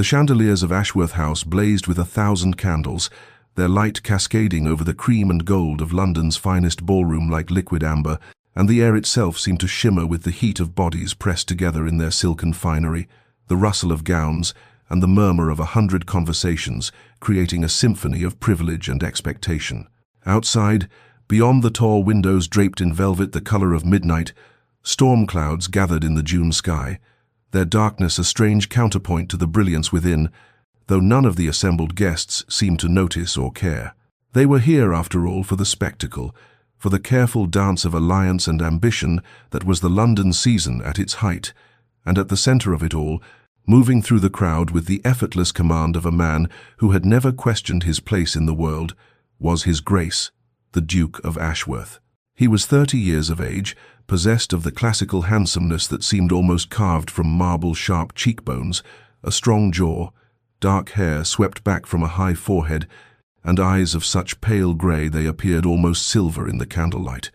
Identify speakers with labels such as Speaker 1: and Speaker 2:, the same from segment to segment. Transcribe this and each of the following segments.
Speaker 1: The chandeliers of Ashworth House blazed with 1,000 candles, their light cascading over the cream and gold of London's finest ballroom like liquid amber, and the air itself seemed to shimmer with the heat of bodies pressed together in their silken finery, the rustle of gowns, and the murmur of 100 conversations, creating a symphony of privilege and expectation. Outside, beyond the tall windows draped in velvet the color of midnight, storm clouds gathered in the June sky, their darkness a strange counterpoint to the brilliance within, though none of the assembled guests seemed to notice or care. They were here, after all, for the spectacle, for the careful dance of alliance and ambition that was the London season at its height, and at the center of it all, moving through the crowd with the effortless command of a man who had never questioned his place in the world, was His Grace, the Duke of Ashworth. He was 30 years of age, possessed of the classical handsomeness that seemed almost carved from marble-sharp cheekbones, a strong jaw, dark hair swept back from a high forehead, and eyes of such pale grey they appeared almost silver in the candlelight.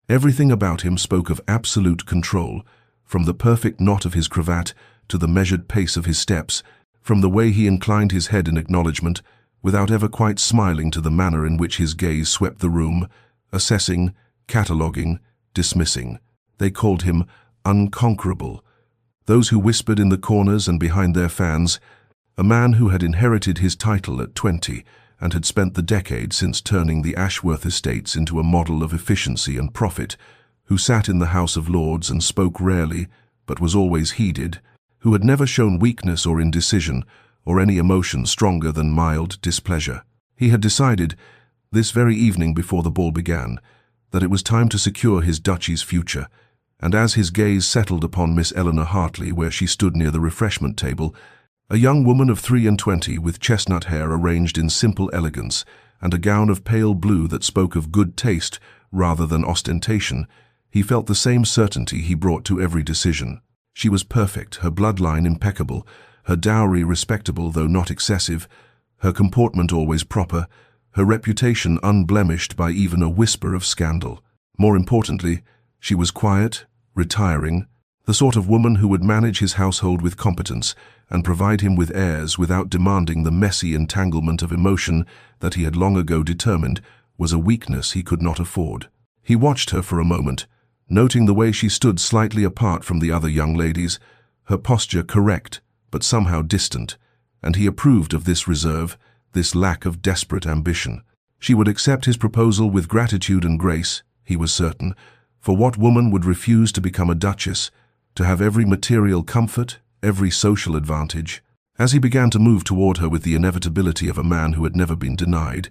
Speaker 1: Everything about him spoke of absolute control, from the perfect knot of his cravat to the measured pace of his steps, from the way he inclined his head in acknowledgement, without ever quite smiling, to the manner in which his gaze swept the room, assessing, cataloguing, dismissing. They called him unconquerable. Those who whispered in the corners and behind their fans, a man who had inherited his title at 20 and had spent the decade since turning the Ashworth estates into a model of efficiency and profit, who sat in the House of Lords and spoke rarely, but was always heeded, who had never shown weakness or indecision, or any emotion stronger than mild displeasure. He had decided, this very evening before the ball began, that it was time to secure his duchy's future, and as his gaze settled upon Miss Eleanor Hartley where she stood near the refreshment table, a young woman of 23 with chestnut hair arranged in simple elegance, and a gown of pale blue that spoke of good taste rather than ostentation, he felt the same certainty he brought to every decision. She was perfect, her bloodline impeccable, her dowry respectable though not excessive, her comportment always proper, her reputation unblemished by even a whisper of scandal. More importantly, she was quiet, retiring, the sort of woman who would manage his household with competence and provide him with heirs without demanding the messy entanglement of emotion that he had long ago determined was a weakness he could not afford. He watched her for a moment, noting the way she stood slightly apart from the other young ladies, her posture correct but somehow distant, and he approved of this reserve, this lack of desperate ambition. She would accept his proposal with gratitude and grace, he was certain, for what woman would refuse to become a duchess, to have every material comfort, every social advantage? As he began to move toward her with the inevitability of a man who had never been denied,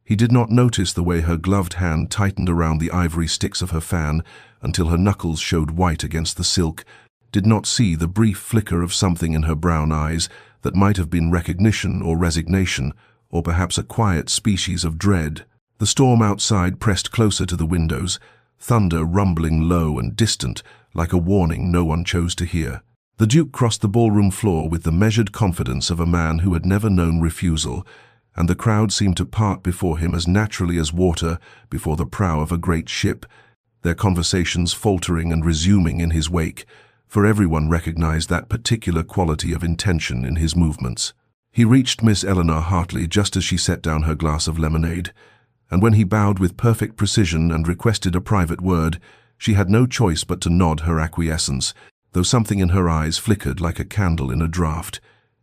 Speaker 1: he did not notice the way her gloved hand tightened around the ivory sticks of her fan until her knuckles showed white against the silk, did not see the brief flicker of something in her brown eyes that might have been recognition or resignation, or perhaps a quiet species of dread. The storm outside pressed closer to the windows, thunder rumbling low and distant, like a warning no one chose to hear. The Duke crossed the ballroom floor with the measured confidence of a man who had never known refusal, and the crowd seemed to part before him as naturally as water before the prow of a great ship, their conversations faltering and resuming in his wake, for everyone recognized that particular quality of intention in his movements. He reached Miss Eleanor Hartley just as she set down her glass of lemonade, and when he bowed with perfect precision and requested a private word, she had no choice but to nod her acquiescence, though something in her eyes flickered like a candle in a draught.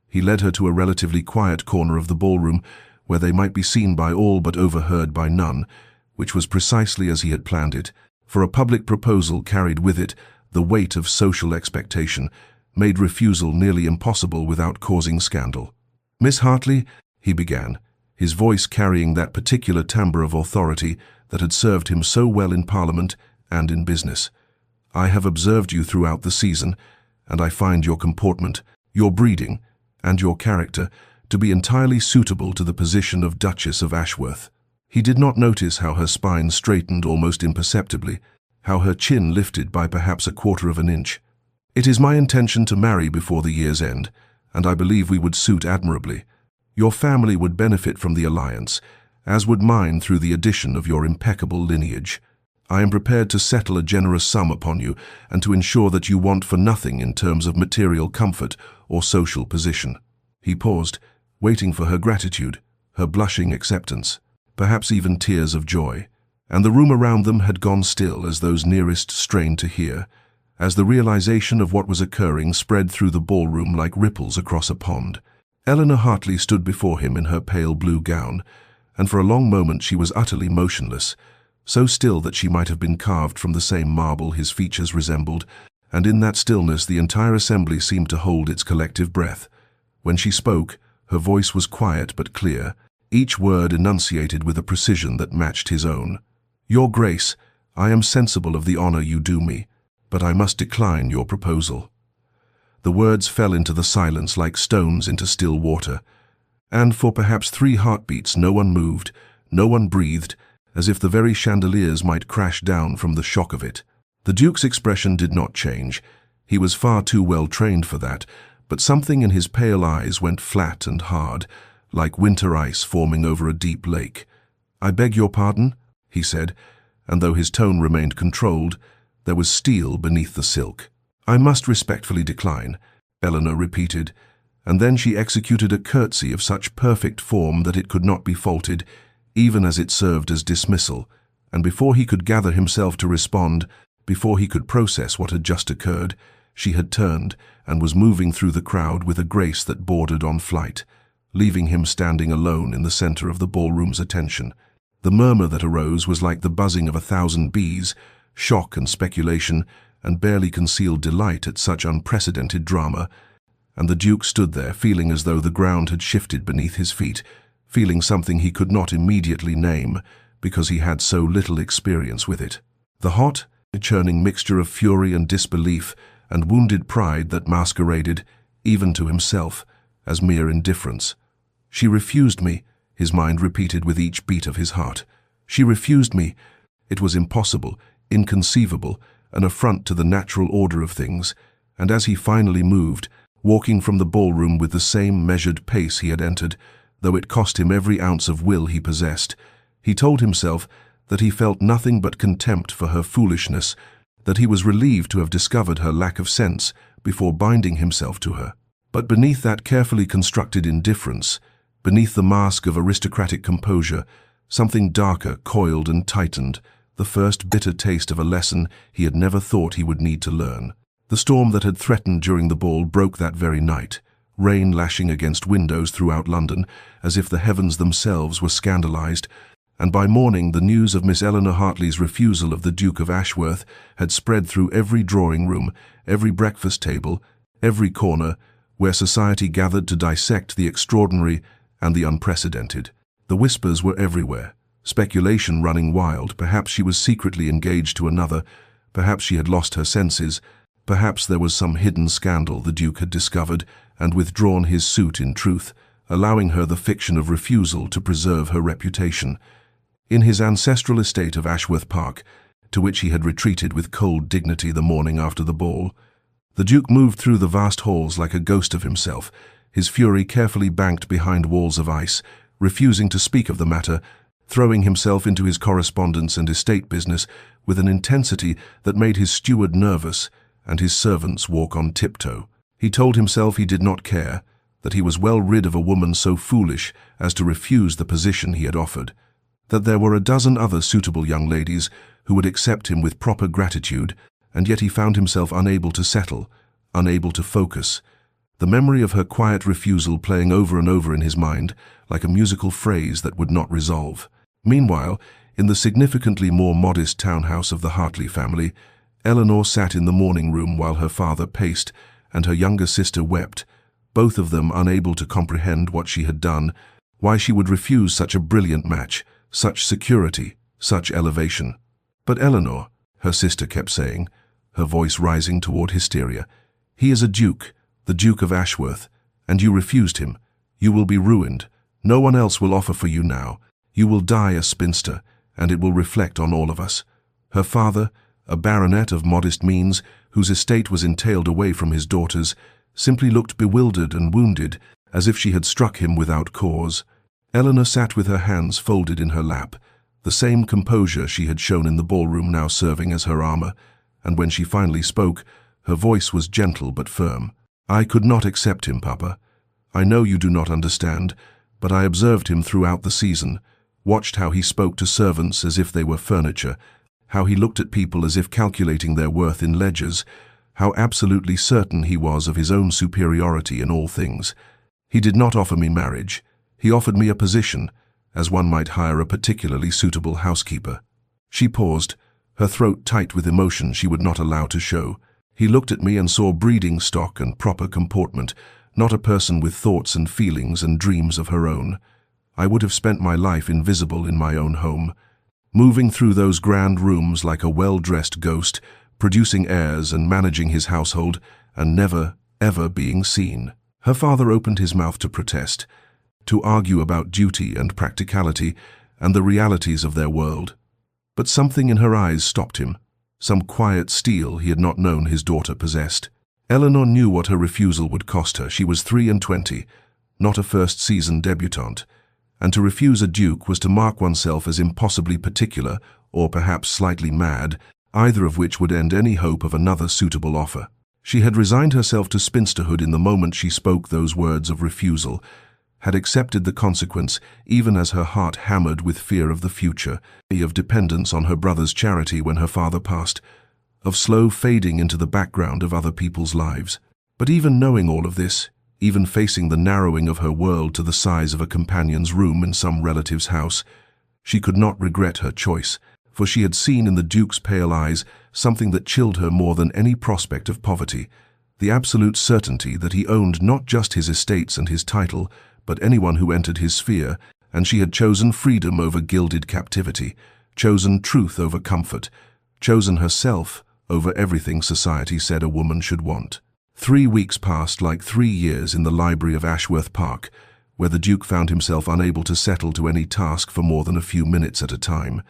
Speaker 1: He led her to a relatively quiet corner of the ballroom, where they might be seen by all but overheard by none, which was precisely as he had planned it, for a public proposal carried with it the weight of social expectation, made refusal nearly impossible without causing scandal. "Miss Hartley," he began, his voice carrying that particular timbre of authority that had served him so well in Parliament and in business, "I have observed you throughout the season, and I find your comportment, your breeding, and your character to be entirely suitable to the position of Duchess of Ashworth." He did not notice how her spine straightened almost imperceptibly, how her chin lifted by perhaps 1/4 of an inch. "It is my intention to marry before the year's end, and I believe we would suit admirably. Your family would benefit from the alliance, as would mine through the addition of your impeccable lineage. I am prepared to settle a generous sum upon you and to ensure that you want for nothing in terms of material comfort or social position." He paused, waiting for her gratitude, her blushing acceptance, perhaps even tears of joy. And the room around them had gone still as those nearest strained to hear, as the realization of what was occurring spread through the ballroom like ripples across a pond. Eleanor Hartley stood before him in her pale blue gown, and for a long moment she was utterly motionless, so still that she might have been carved from the same marble his features resembled, and in that stillness the entire assembly seemed to hold its collective breath. When she spoke, her voice was quiet but clear, each word enunciated with a precision that matched his own. "Your Grace, I am sensible of the honor you do me, but I must decline your proposal." The words fell into the silence like stones into still water, and for perhaps 3 heartbeats no one moved, no one breathed, as if the very chandeliers might crash down from the shock of it. The Duke's expression did not change. He was far too well trained for that, but something in his pale eyes went flat and hard, like winter ice forming over a deep lake. "I beg your pardon," he said, and though his tone remained controlled, there was steel beneath the silk. "I must respectfully decline," Eleanor repeated, and then she executed a curtsy of such perfect form that it could not be faulted, even as it served as dismissal, and before he could gather himself to respond, before he could process what had just occurred, she had turned and was moving through the crowd with a grace that bordered on flight, leaving him standing alone in the center of the ballroom's attention. The murmur that arose was like the buzzing of 1,000 bees, shock and speculation, and barely concealed delight at such unprecedented drama, and the Duke stood there feeling as though the ground had shifted beneath his feet, feeling something he could not immediately name because he had so little experience with it. The hot, churning mixture of fury and disbelief and wounded pride that masqueraded, even to himself, as mere indifference. "She refused me," his mind repeated with each beat of his heart. "She refused me." It was impossible, inconceivable, an affront to the natural order of things, and as he finally moved, walking from the ballroom with the same measured pace he had entered, though it cost him every ounce of will he possessed, he told himself that he felt nothing but contempt for her foolishness, that he was relieved to have discovered her lack of sense before binding himself to her. But beneath that carefully constructed indifference, beneath the mask of aristocratic composure, something darker coiled and tightened, the first bitter taste of a lesson he had never thought he would need to learn. The storm that had threatened during the ball broke that very night, rain lashing against windows throughout London, as if the heavens themselves were scandalized, and by morning the news of Miss Eleanor Hartley's refusal of the Duke of Ashworth had spread through every drawing-room, every breakfast table, every corner, where society gathered to dissect the extraordinary and the unprecedented. The whispers were everywhere, speculation running wild. Perhaps she was secretly engaged to another, perhaps she had lost her senses, perhaps there was some hidden scandal the Duke had discovered and withdrawn his suit in truth, allowing her the fiction of refusal to preserve her reputation. In his ancestral estate of Ashworth Park, to which he had retreated with cold dignity the morning after the ball, the Duke moved through the vast halls like a ghost of himself, his fury carefully banked behind walls of ice, refusing to speak of the matter, throwing himself into his correspondence and estate business with an intensity that made his steward nervous and his servants walk on tiptoe. He told himself he did not care, that he was well rid of a woman so foolish as to refuse the position he had offered, that there were a dozen other suitable young ladies who would accept him with proper gratitude, and yet he found himself unable to settle, unable to focus, the memory of her quiet refusal playing over and over in his mind like a musical phrase that would not resolve. Meanwhile, in the significantly more modest townhouse of the Hartley family, Eleanor sat in the morning room while her father paced and her younger sister wept, both of them unable to comprehend what she had done, why she would refuse such a brilliant match, such security, such elevation. "But Eleanor," her sister kept saying, her voice rising toward hysteria, "he is a duke, the Duke of Ashworth, and you refused him. You will be ruined. No one else will offer for you now. You will die a spinster, and it will reflect on all of us." Her father, a baronet of modest means, whose estate was entailed away from his daughters, simply looked bewildered and wounded, as if she had struck him without cause. Eleanor sat with her hands folded in her lap, the same composure she had shown in the ballroom now serving as her armor, and when she finally spoke, her voice was gentle but firm. "I could not accept him, Papa. I know you do not understand, but I observed him throughout the season, watched how he spoke to servants as if they were furniture, how he looked at people as if calculating their worth in ledgers, how absolutely certain he was of his own superiority in all things. He did not offer me marriage. He offered me a position, as one might hire a particularly suitable housekeeper. She paused, her throat tight with emotion she would not allow to show. He looked at me and saw breeding stock and proper comportment, not a person with thoughts and feelings and dreams of her own. I would have spent my life invisible in my own home, moving through those grand rooms like a well-dressed ghost, producing heirs and managing his household, and never, ever being seen. Her father opened his mouth to protest, to argue about duty and practicality and the realities of their world. But something in her eyes stopped him, some quiet steel he had not known his daughter possessed. Eleanor knew what her refusal would cost her. She was 23, not a first-season debutante, and to refuse a duke was to mark oneself as impossibly particular or perhaps slightly mad, either of which would end any hope of another suitable offer. She had resigned herself to spinsterhood in the moment she spoke those words of refusal, had accepted the consequence even as her heart hammered with fear of the future, of dependence on her brother's charity when her father passed, of slow fading into the background of other people's lives. But even knowing all of this, even facing the narrowing of her world to the size of a companion's room in some relative's house, she could not regret her choice, for she had seen in the Duke's pale eyes something that chilled her more than any prospect of poverty, the absolute certainty that he owned not just his estates and his title, but anyone who entered his sphere, and she had chosen freedom over gilded captivity, chosen truth over comfort, chosen herself over everything society said a woman should want. 3 weeks passed like 3 years in the library of Ashworth Park, where the Duke found himself unable to settle to any task for more than a few minutes at a time,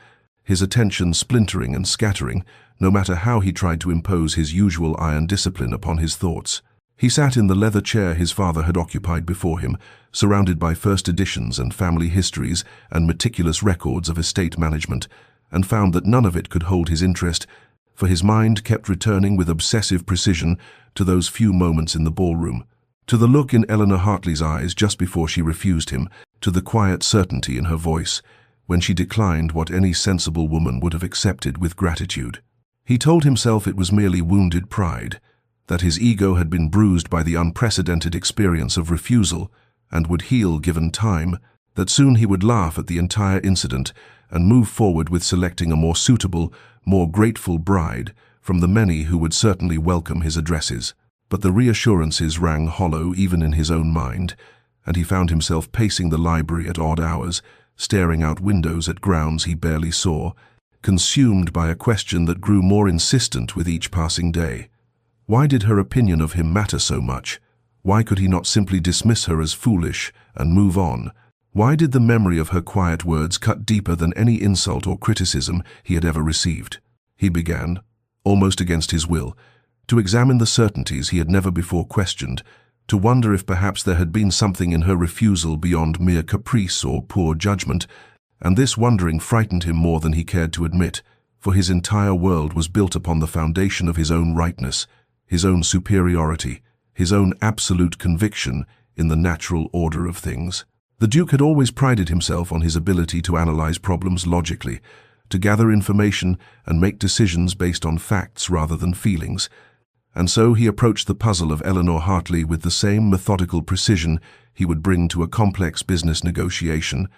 Speaker 1: his attention splintering and scattering, no matter how he tried to impose his usual iron discipline upon his thoughts. He sat in the leather chair his father had occupied before him, surrounded by first editions and family histories and meticulous records of estate management, and found that none of it could hold his interest, for his mind kept returning with obsessive precision to those few moments in the ballroom, to the look in Eleanor Hartley's eyes just before she refused him, to the quiet certainty in her voice, when she declined what any sensible woman would have accepted with gratitude. He told himself it was merely wounded pride, that his ego had been bruised by the unprecedented experience of refusal and would heal given time, that soon he would laugh at the entire incident and move forward with selecting a more suitable, more grateful bride from the many who would certainly welcome his addresses. But the reassurances rang hollow even in his own mind, and he found himself pacing the library at odd hours, staring out windows at grounds he barely saw, consumed by a question that grew more insistent with each passing day. Why did her opinion of him matter so much? Why could he not simply dismiss her as foolish and move on? Why did the memory of her quiet words cut deeper than any insult or criticism he had ever received? He began, almost against his will, to examine the certainties he had never before questioned, to wonder if perhaps there had been something in her refusal beyond mere caprice or poor judgment, and this wondering frightened him more than he cared to admit, for his entire world was built upon the foundation of his own rightness, his own superiority, his own absolute conviction in the natural order of things. The Duke had always prided himself on his ability to analyze problems logically, to gather information and make decisions based on facts rather than feelings, and so he approached the puzzle of Eleanor Hartley with the same methodical precision he would bring to a complex business negotiation,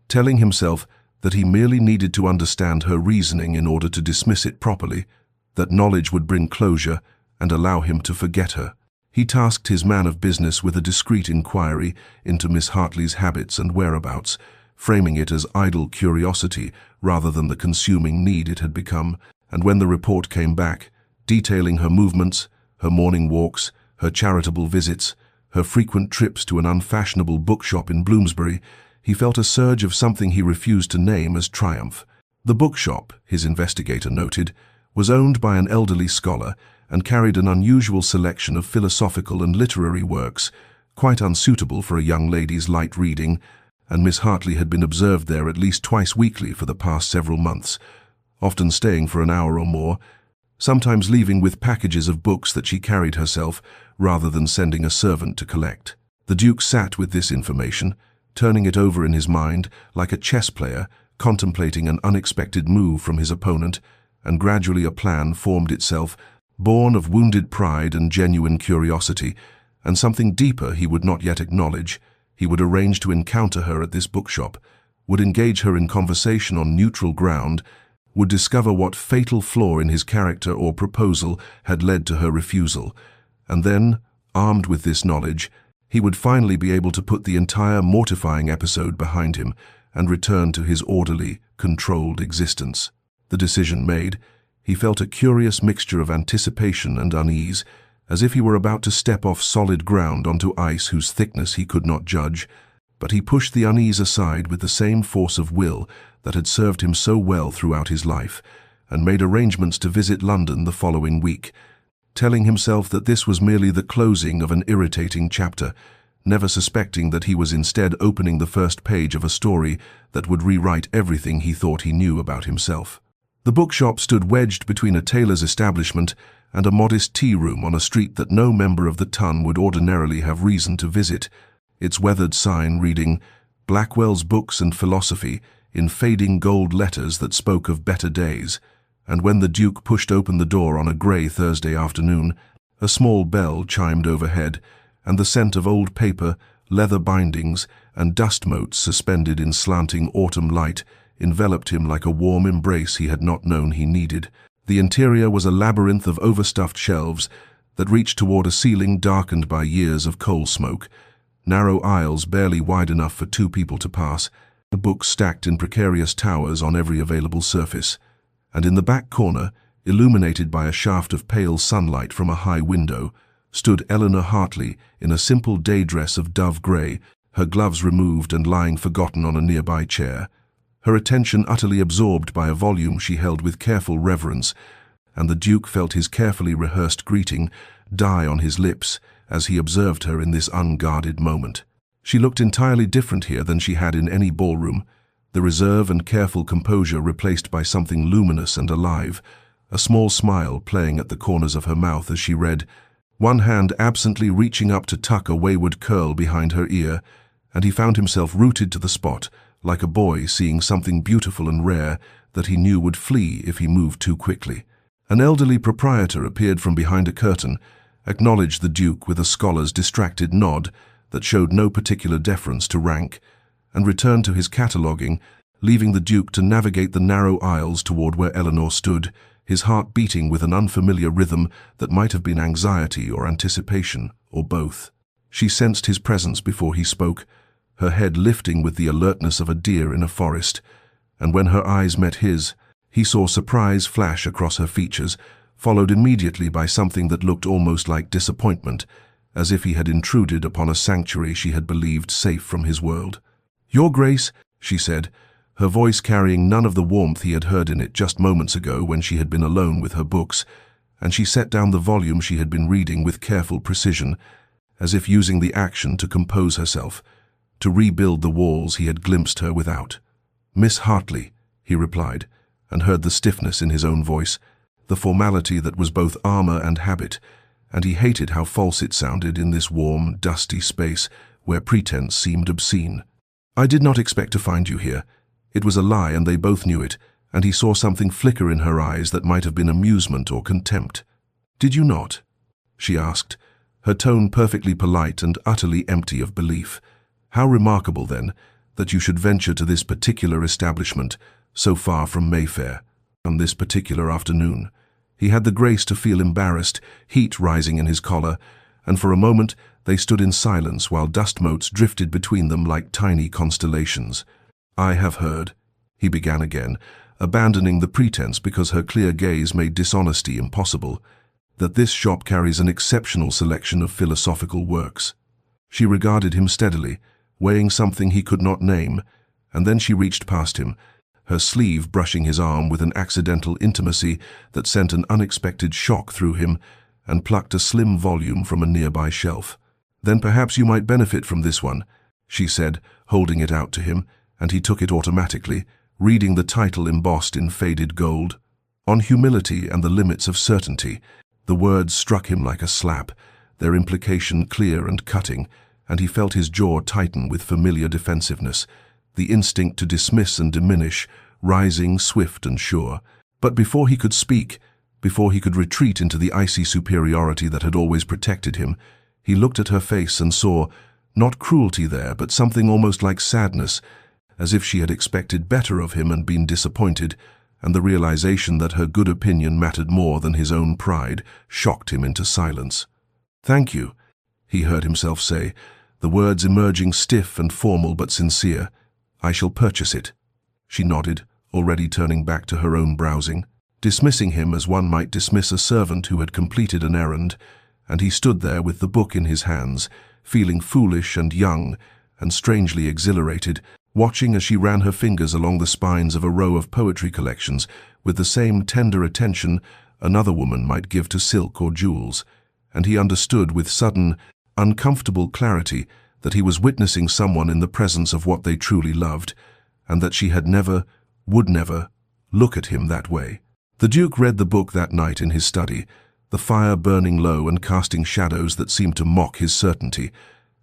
Speaker 1: telling himself that he merely needed to understand her reasoning in order to dismiss it properly, that knowledge would bring closure and allow him to forget her. He tasked his man of business with a discreet inquiry into Miss Hartley's habits and whereabouts, framing it as idle curiosity rather than the consuming need it had become, and when the report came back, detailing her movements, her morning walks, her charitable visits, her frequent trips to an unfashionable bookshop in Bloomsbury, he felt a surge of something he refused to name as triumph. The bookshop, his investigator noted, was owned by an elderly scholar and carried an unusual selection of philosophical and literary works, quite unsuitable for a young lady's light reading, and Miss Hartley had been observed there at least twice weekly for the past several months, often staying for an hour or more, sometimes leaving with packages of books that she carried herself rather than sending a servant to collect. The Duke sat with this information, turning it over in his mind like a chess player contemplating an unexpected move from his opponent, and gradually a plan formed itself, born of wounded pride and genuine curiosity, and something deeper he would not yet acknowledge. He would arrange to encounter her at this bookshop, would engage her in conversation on neutral ground, would discover what fatal flaw in his character or proposal had led to her refusal, and then, armed with this knowledge, he would finally be able to put the entire mortifying episode behind him and return to his orderly, controlled existence. The decision made, he felt a curious mixture of anticipation and unease, as if he were about to step off solid ground onto ice whose thickness he could not judge, but he pushed the unease aside with the same force of will that had served him so well throughout his life, and made arrangements to visit London the following week, telling himself that this was merely the closing of an irritating chapter, never suspecting that he was instead opening the first page of a story that would rewrite everything he thought he knew about himself. The bookshop stood wedged between a tailor's establishment and a modest tea room on a street that no member of the ton would ordinarily have reason to visit, its weathered sign reading, "Blackwell's Books and Philosophy," in fading gold letters that spoke of better days. And when the Duke pushed open the door on a grey Thursday afternoon, a small bell chimed overhead, and the scent of old paper, leather bindings, and dust motes suspended in slanting autumn light enveloped him like a warm embrace he had not known he needed. The interior was a labyrinth of overstuffed shelves that reached toward a ceiling darkened by years of coal smoke, narrow aisles barely wide enough for two people to pass, books stacked in precarious towers on every available surface, and in the back corner, illuminated by a shaft of pale sunlight from a high window, stood Eleanor Hartley in a simple day dress of dove grey, her gloves removed and lying forgotten on a nearby chair, her attention utterly absorbed by a volume she held with careful reverence, and the Duke felt his carefully rehearsed greeting die on his lips as he observed her in this unguarded moment. She looked entirely different here than she had in any ballroom, the reserve and careful composure replaced by something luminous and alive, a small smile playing at the corners of her mouth as she read, one hand absently reaching up to tuck a wayward curl behind her ear, and he found himself rooted to the spot, like a boy seeing something beautiful and rare that he knew would flee if he moved too quickly. An elderly proprietor appeared from behind a curtain, acknowledged the Duke with a scholar's distracted nod that showed no particular deference to rank, and returned to his cataloguing, leaving the Duke to navigate the narrow aisles toward where Eleanor stood, his heart beating with an unfamiliar rhythm that might have been anxiety or anticipation, or both. She sensed his presence before he spoke, her head lifting with the alertness of a deer in a forest, and when her eyes met his, he saw surprise flash across her features, followed immediately by something that looked almost like disappointment, as if he had intruded upon a sanctuary she had believed safe from his world. "Your Grace," she said, her voice carrying none of the warmth he had heard in it just moments ago when she had been alone with her books, and she set down the volume she had been reading with careful precision, as if using the action to compose herself, to rebuild the walls he had glimpsed her without. "Miss Hartley," he replied, and heard the stiffness in his own voice, the formality that was both armor and habit, and he hated how false it sounded in this warm, dusty space where pretense seemed obscene. "I did not expect to find you here." It was a lie, and they both knew it, and he saw something flicker in her eyes that might have been amusement or contempt. "Did you not?" she asked, her tone perfectly polite and utterly empty of belief. "How remarkable, then, that you should venture to this particular establishment, so far from Mayfair, on this particular afternoon." He had the grace to feel embarrassed, heat rising in his collar, and for a moment they stood in silence while dust motes drifted between them like tiny constellations. "I have heard," he began again, abandoning the pretense because her clear gaze made dishonesty impossible, "that this shop carries an exceptional selection of philosophical works." She regarded him steadily, weighing something he could not name, and then she reached past him, her sleeve brushing his arm with an accidental intimacy that sent an unexpected shock through him, and plucked a slim volume from a nearby shelf. "Then perhaps you might benefit from this one," she said, holding it out to him, and he took it automatically, reading the title embossed in faded gold. "On Humility and the Limits of Certainty." The words struck him like a slap, their implication clear and cutting, and he felt his jaw tighten with familiar defensiveness, the instinct to dismiss and diminish, rising swift and sure. But before he could speak, before he could retreat into the icy superiority that had always protected him, he looked at her face and saw, not cruelty there, but something almost like sadness, as if she had expected better of him and been disappointed, and the realization that her good opinion mattered more than his own pride shocked him into silence. "Thank you," he heard himself say, the words emerging stiff and formal but sincere. "I shall purchase it." She nodded, already turning back to her own browsing, dismissing him as one might dismiss a servant who had completed an errand, and he stood there with the book in his hands, feeling foolish and young and strangely exhilarated, watching as she ran her fingers along the spines of a row of poetry collections with the same tender attention another woman might give to silk or jewels, and he understood with sudden, uncomfortable clarity that he was witnessing someone in the presence of what they truly loved, and that she had never, would never, look at him that way. The Duke read the book that night in his study, the fire burning low and casting shadows that seemed to mock his certainty,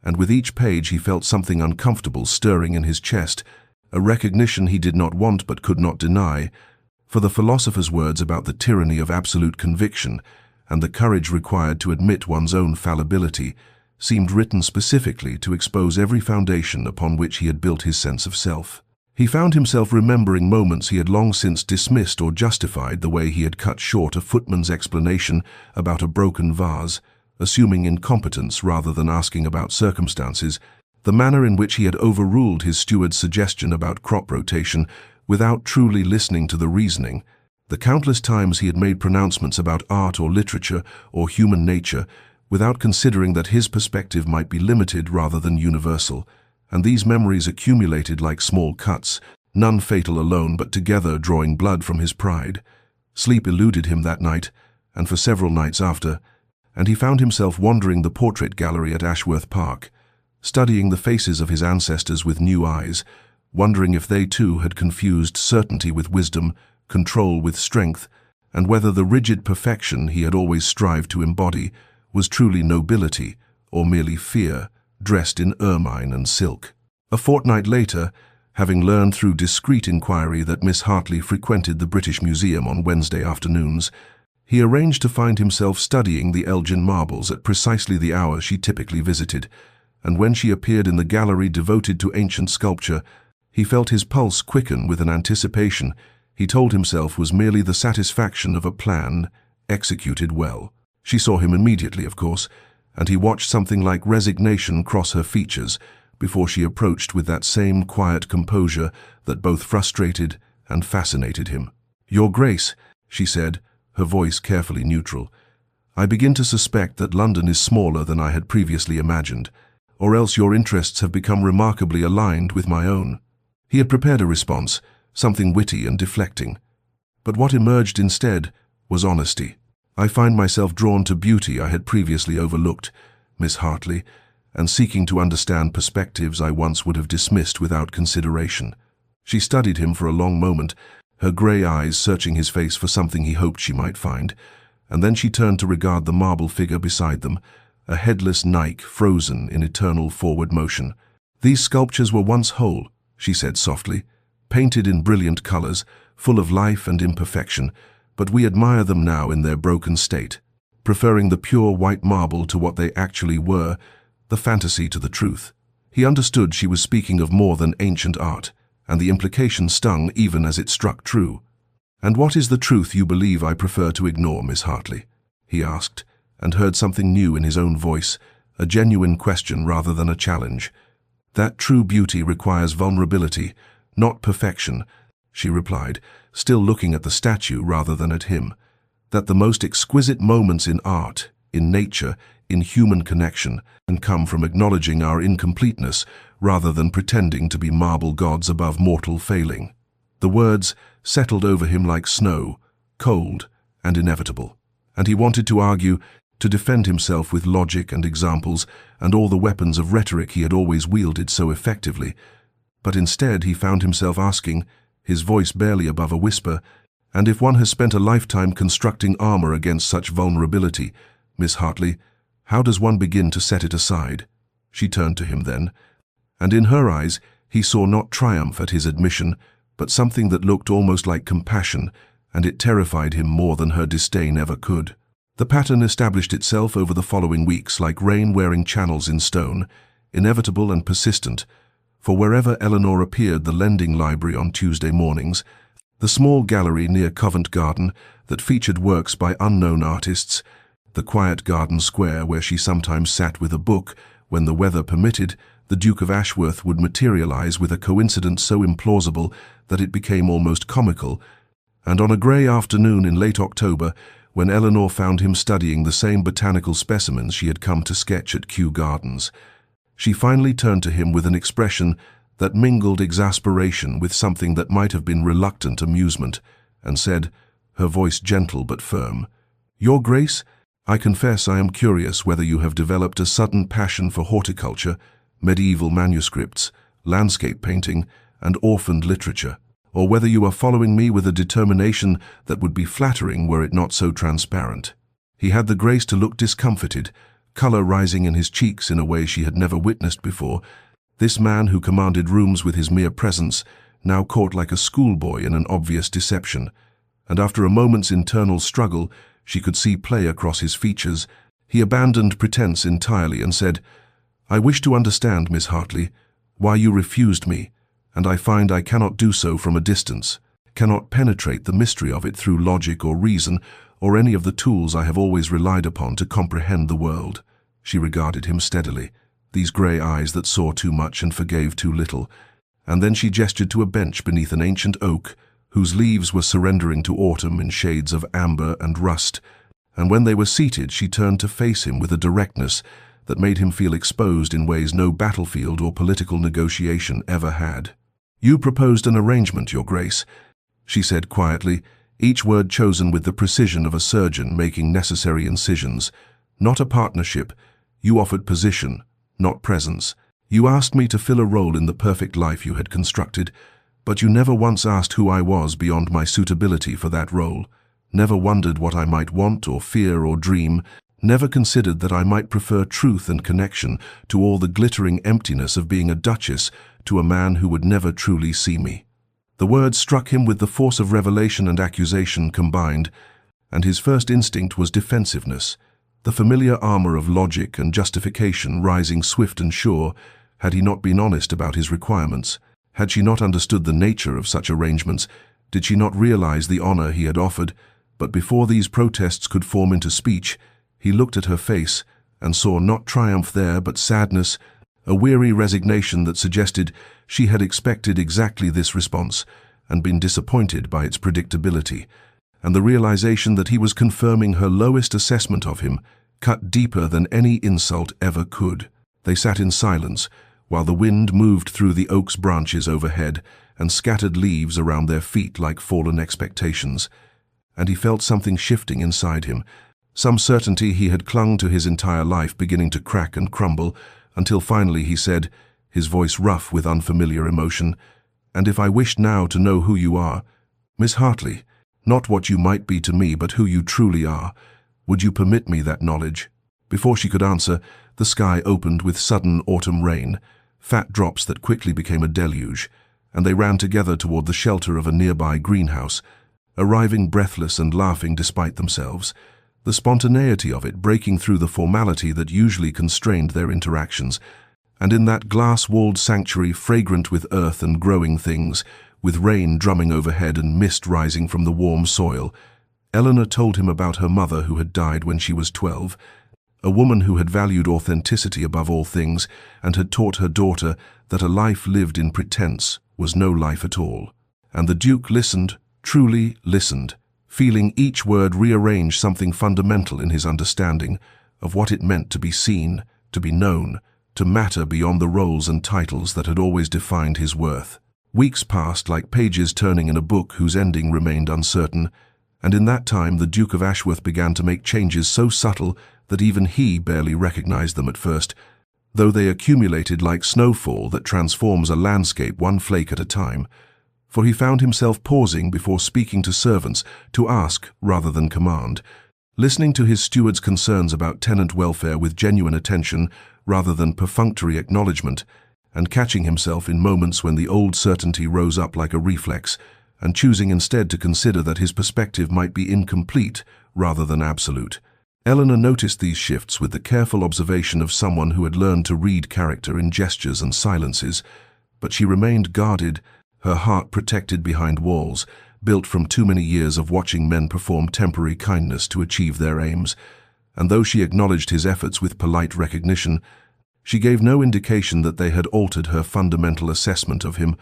Speaker 1: and with each page he felt something uncomfortable stirring in his chest, a recognition he did not want but could not deny, for the philosopher's words about the tyranny of absolute conviction and the courage required to admit one's own fallibility seemed written specifically to expose every foundation upon which he had built his sense of self. He found himself remembering moments he had long since dismissed or justified, the way he had cut short a footman's explanation about a broken vase, assuming incompetence rather than asking about circumstances, the manner in which he had overruled his steward's suggestion about crop rotation without truly listening to the reasoning, the countless times he had made pronouncements about art or literature or human nature without considering that his perspective might be limited rather than universal, and these memories accumulated like small cuts, none fatal alone but together drawing blood from his pride. Sleep eluded him that night, and for several nights after, and he found himself wandering the portrait gallery at Ashworth Park, studying the faces of his ancestors with new eyes, wondering if they too had confused certainty with wisdom, control with strength, and whether the rigid perfection he had always strived to embody was truly nobility or merely fear, dressed in ermine and silk. A fortnight later, having learned through discreet inquiry that Miss Hartley frequented the British Museum on Wednesday afternoons, he arranged to find himself studying the Elgin marbles at precisely the hour she typically visited, and when she appeared in the gallery devoted to ancient sculpture, he felt his pulse quicken with an anticipation he told himself was merely the satisfaction of a plan executed well. She saw him immediately, of course, and he watched something like resignation cross her features before she approached with that same quiet composure that both frustrated and fascinated him. "Your Grace," she said, her voice carefully neutral, "I begin to suspect that London is smaller than I had previously imagined, or else your interests have become remarkably aligned with my own." He had prepared a response, something witty and deflecting, but what emerged instead was honesty. "I find myself drawn to beauty I had previously overlooked, Miss Hartley, and seeking to understand perspectives I once would have dismissed without consideration." She studied him for a long moment, her grey eyes searching his face for something he hoped she might find, and then she turned to regard the marble figure beside them, a headless Nike frozen in eternal forward motion. "These sculptures were once whole," she said softly, "painted in brilliant colors, full of life and imperfection, but we admire them now in their broken state, preferring the pure white marble to what they actually were, the fantasy to the truth." He understood she was speaking of more than ancient art, and the implication stung even as it struck true. "And what is the truth you believe I prefer to ignore, Miss Hartley?" he asked, and heard something new in his own voice, a genuine question rather than a challenge. "That true beauty requires vulnerability, not perfection," she replied, still looking at the statue rather than at him. "That the most exquisite moments in art, in nature, in human connection, can come from acknowledging our incompleteness rather than pretending to be marble gods above mortal failing." The words settled over him like snow, cold and inevitable, and he wanted to argue, to defend himself with logic and examples and all the weapons of rhetoric he had always wielded so effectively, but instead he found himself asking, his voice barely above a whisper, "And if one has spent a lifetime constructing armor against such vulnerability, Miss Hartley, how does one begin to set it aside?" She turned to him then, and in her eyes he saw not triumph at his admission, but something that looked almost like compassion, and it terrified him more than her disdain ever could. The pattern established itself over the following weeks like rain wearing channels in stone, inevitable and persistent, for wherever Eleanor appeared, the lending library on Tuesday mornings, the small gallery near Covent Garden that featured works by unknown artists, the quiet garden square where she sometimes sat with a book, when the weather permitted, the Duke of Ashworth would materialize with a coincidence so implausible that it became almost comical, and on a grey afternoon in late October, when Eleanor found him studying the same botanical specimens she had come to sketch at Kew Gardens, she finally turned to him with an expression that mingled exasperation with something that might have been reluctant amusement, and said, her voice gentle but firm, "Your Grace, I confess I am curious whether you have developed a sudden passion for horticulture, medieval manuscripts, landscape painting, and orphaned literature, or whether you are following me with a determination that would be flattering were it not so transparent." He had the grace to look discomfited, colour rising in his cheeks in a way she had never witnessed before. This man who commanded rooms with his mere presence, now caught like a schoolboy in an obvious deception, and after a moment's internal struggle, she could see play across his features. He abandoned pretense entirely and said, "I wish to understand, Miss Hartley, why you refused me, and I find I cannot do so from a distance, cannot penetrate the mystery of it through logic or reason, or any of the tools I have always relied upon to comprehend the world." She regarded him steadily, these grey eyes that saw too much and forgave too little, and then she gestured to a bench beneath an ancient oak, whose leaves were surrendering to autumn in shades of amber and rust, and when they were seated she turned to face him with a directness that made him feel exposed in ways no battlefield or political negotiation ever had. "You proposed an arrangement, Your Grace," she said quietly, each word chosen with the precision of a surgeon making necessary incisions. "Not a partnership. You offered position, not presence. You asked me to fill a role in the perfect life you had constructed, but you never once asked who I was beyond my suitability for that role, never wondered what I might want or fear or dream, never considered that I might prefer truth and connection to all the glittering emptiness of being a duchess to a man who would never truly see me." The words struck him with the force of revelation and accusation combined, and his first instinct was defensiveness, the familiar armor of logic and justification rising swift and sure. Had he not been honest about his requirements? Had she not understood the nature of such arrangements? Did she not realize the honor he had offered? But before these protests could form into speech, he looked at her face and saw not triumph there but sadness, a weary resignation that suggested she had expected exactly this response and been disappointed by its predictability, and the realization that he was confirming her lowest assessment of him, cut deeper than any insult ever could. They sat in silence, while the wind moved through the oak's branches overhead and scattered leaves around their feet like fallen expectations, and he felt something shifting inside him, some certainty he had clung to his entire life beginning to crack and crumble, until finally he said, his voice rough with unfamiliar emotion, "And if I wished now to know who you are, Miss Hartley, not what you might be to me, but who you truly are, would you permit me that knowledge?" Before she could answer, the sky opened with sudden autumn rain, fat drops that quickly became a deluge, and they ran together toward the shelter of a nearby greenhouse, arriving breathless and laughing despite themselves, the spontaneity of it breaking through the formality that usually constrained their interactions. And in that glass-walled sanctuary fragrant with earth and growing things, with rain drumming overhead and mist rising from the warm soil, Eleanor told him about her mother who had died when she was 12, a woman who had valued authenticity above all things and had taught her daughter that a life lived in pretense was no life at all. And the Duke listened, truly listened, feeling each word rearrange something fundamental in his understanding of what it meant to be seen, to be known, to matter beyond the roles and titles that had always defined his worth. Weeks passed like pages turning in a book whose ending remained uncertain, and in that time the Duke of Ashworth began to make changes so subtle that even he barely recognized them at first, though they accumulated like snowfall that transforms a landscape one flake at a time. For he found himself pausing before speaking to servants to ask rather than command, listening to his steward's concerns about tenant welfare with genuine attention rather than perfunctory acknowledgement, and catching himself in moments when the old certainty rose up like a reflex, and choosing instead to consider that his perspective might be incomplete rather than absolute. Eleanor noticed these shifts with the careful observation of someone who had learned to read character in gestures and silences, but she remained guarded, her heart protected behind walls, built from too many years of watching men perform temporary kindness to achieve their aims, and though she acknowledged his efforts with polite recognition, she gave no indication that they had altered her fundamental assessment of him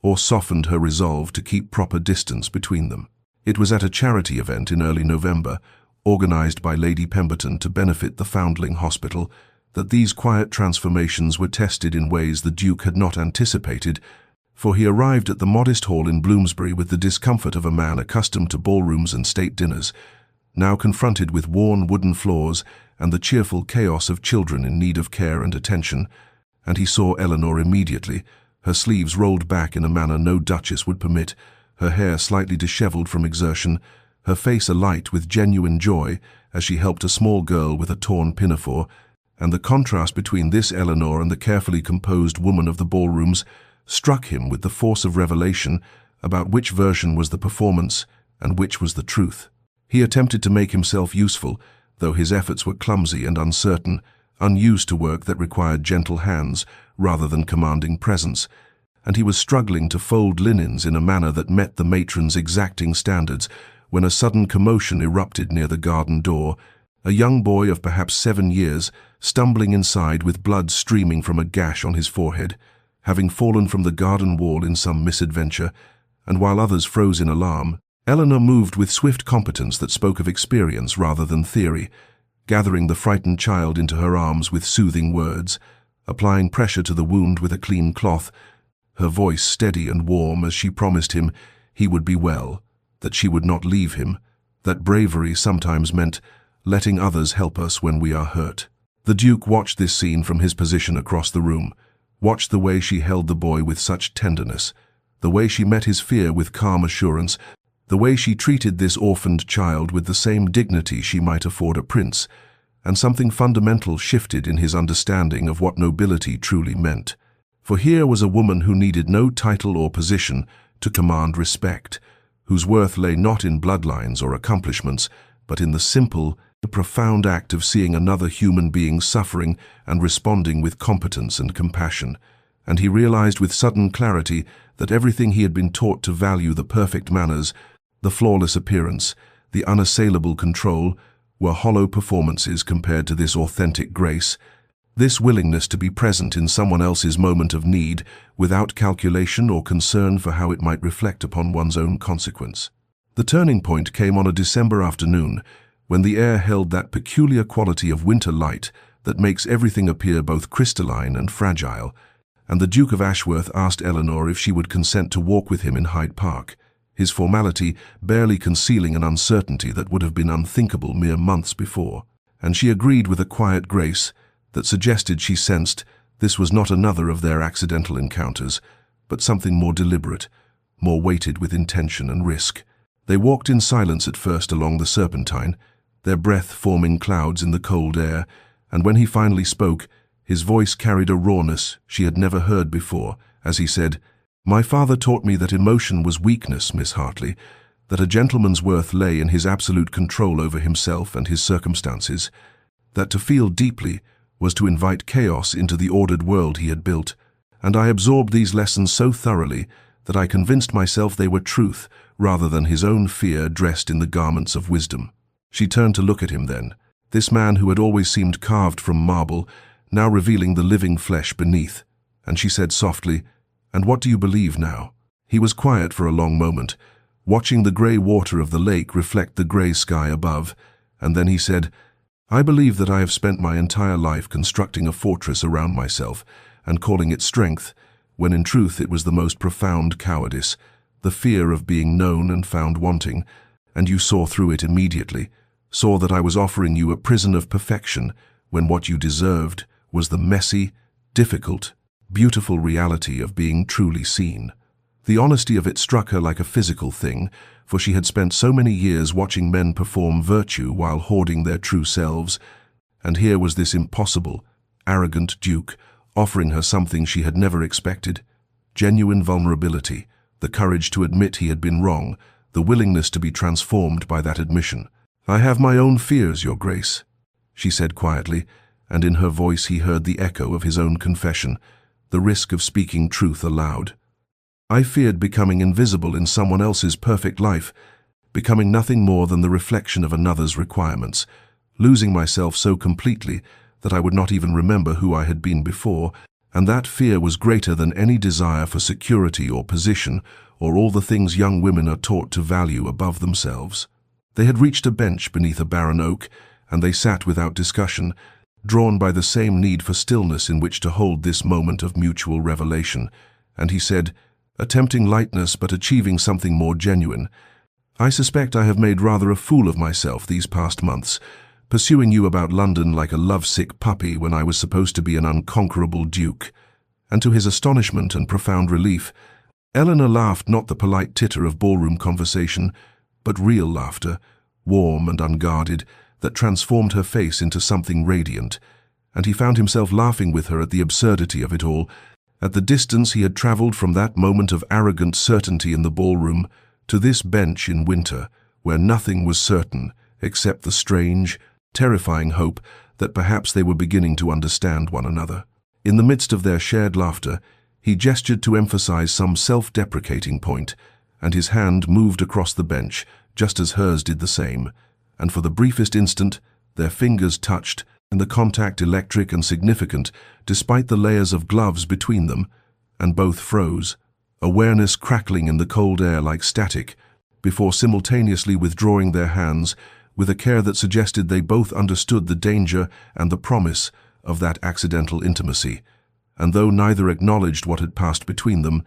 Speaker 1: or softened her resolve to keep proper distance between them. It was at a charity event in early November, organized by Lady Pemberton to benefit the Foundling Hospital, that these quiet transformations were tested in ways the Duke had not anticipated, for he arrived at the modest hall in Bloomsbury with the discomfort of a man accustomed to ballrooms and state dinners, now confronted with worn wooden floors and the cheerful chaos of children in need of care and attention, and he saw Eleanor immediately, her sleeves rolled back in a manner no duchess would permit, her hair slightly dishevelled from exertion, her face alight with genuine joy as she helped a small girl with a torn pinafore, and the contrast between this Eleanor and the carefully composed woman of the ballrooms struck him with the force of revelation about which version was the performance and which was the truth. He attempted to make himself useful, though his efforts were clumsy and uncertain, unused to work that required gentle hands rather than commanding presence, and he was struggling to fold linens in a manner that met the matron's exacting standards when a sudden commotion erupted near the garden door, a young boy of perhaps 7 years stumbling inside with blood streaming from a gash on his forehead, having fallen from the garden wall in some misadventure, and while others froze in alarm, Eleanor moved with swift competence that spoke of experience rather than theory, gathering the frightened child into her arms with soothing words, applying pressure to the wound with a clean cloth, her voice steady and warm as she promised him he would be well, that she would not leave him, that bravery sometimes meant letting others help us when we are hurt. The Duke watched this scene from his position across the room, watched the way she held the boy with such tenderness, the way she met his fear with calm assurance, the way she treated this orphaned child with the same dignity she might afford a prince, and something fundamental shifted in his understanding of what nobility truly meant. For here was a woman who needed no title or position to command respect, whose worth lay not in bloodlines or accomplishments, but in the simple, profound act of seeing another human being suffering and responding with competence and compassion. And he realized with sudden clarity that everything he had been taught to value, the perfect manners, the flawless appearance, the unassailable control, were hollow performances compared to this authentic grace, this willingness to be present in someone else's moment of need without calculation or concern for how it might reflect upon one's own consequence. The turning point came on a December afternoon, when the air held that peculiar quality of winter light that makes everything appear both crystalline and fragile, and the Duke of Ashworth asked Eleanor if she would consent to walk with him in Hyde Park, his formality barely concealing an uncertainty that would have been unthinkable mere months before, and she agreed with a quiet grace that suggested she sensed this was not another of their accidental encounters, but something more deliberate, more weighted with intention and risk. They walked in silence at first along the Serpentine, their breath forming clouds in the cold air, and when he finally spoke, his voice carried a rawness she had never heard before, as he said, "My father taught me that emotion was weakness, Miss Hartley, that a gentleman's worth lay in his absolute control over himself and his circumstances, that to feel deeply was to invite chaos into the ordered world he had built, and I absorbed these lessons so thoroughly that I convinced myself they were truth rather than his own fear dressed in the garments of wisdom." She turned to look at him then, this man who had always seemed carved from marble, now revealing the living flesh beneath, and she said softly, "And what do you believe now?" He was quiet for a long moment, watching the grey water of the lake reflect the grey sky above, and then he said, "I believe that I have spent my entire life constructing a fortress around myself and calling it strength, when in truth it was the most profound cowardice, the fear of being known and found wanting, and you saw through it immediately, saw that I was offering you a prison of perfection when what you deserved was the messy, difficult, beautiful reality of being truly seen." The honesty of it struck her like a physical thing, for she had spent so many years watching men perform virtue while hoarding their true selves, and here was this impossible, arrogant duke, offering her something she had never expected. Genuine vulnerability, the courage to admit he had been wrong, the willingness to be transformed by that admission. "I have my own fears, Your Grace," she said quietly, and in her voice he heard the echo of his own confession, the risk of speaking truth aloud. "I feared becoming invisible in someone else's perfect life, becoming nothing more than the reflection of another's requirements, losing myself so completely that I would not even remember who I had been before, and that fear was greater than any desire for security or position, or all the things young women are taught to value above themselves." They had reached a bench beneath a barren oak, and they sat without discussion, drawn by the same need for stillness in which to hold this moment of mutual revelation. And he said, attempting lightness but achieving something more genuine, "I suspect I have made rather a fool of myself these past months, pursuing you about London like a lovesick puppy when I was supposed to be an unconquerable duke." And to his astonishment and profound relief, Eleanor laughed, not the polite titter of ballroom conversation, but real laughter, warm and unguarded, that transformed her face into something radiant, and he found himself laughing with her at the absurdity of it all, at the distance he had travelled from that moment of arrogant certainty in the ballroom to this bench in winter, where nothing was certain except the strange, terrifying hope that perhaps they were beginning to understand one another. In the midst of their shared laughter, he gestured to emphasize some self-deprecating point, and his hand moved across the bench, just as hers did the same, and for the briefest instant, their fingers touched, and the contact electric and significant, despite the layers of gloves between them, and both froze, awareness crackling in the cold air like static, before simultaneously withdrawing their hands, with a care that suggested they both understood the danger and the promise of that accidental intimacy. And though neither acknowledged what had passed between them,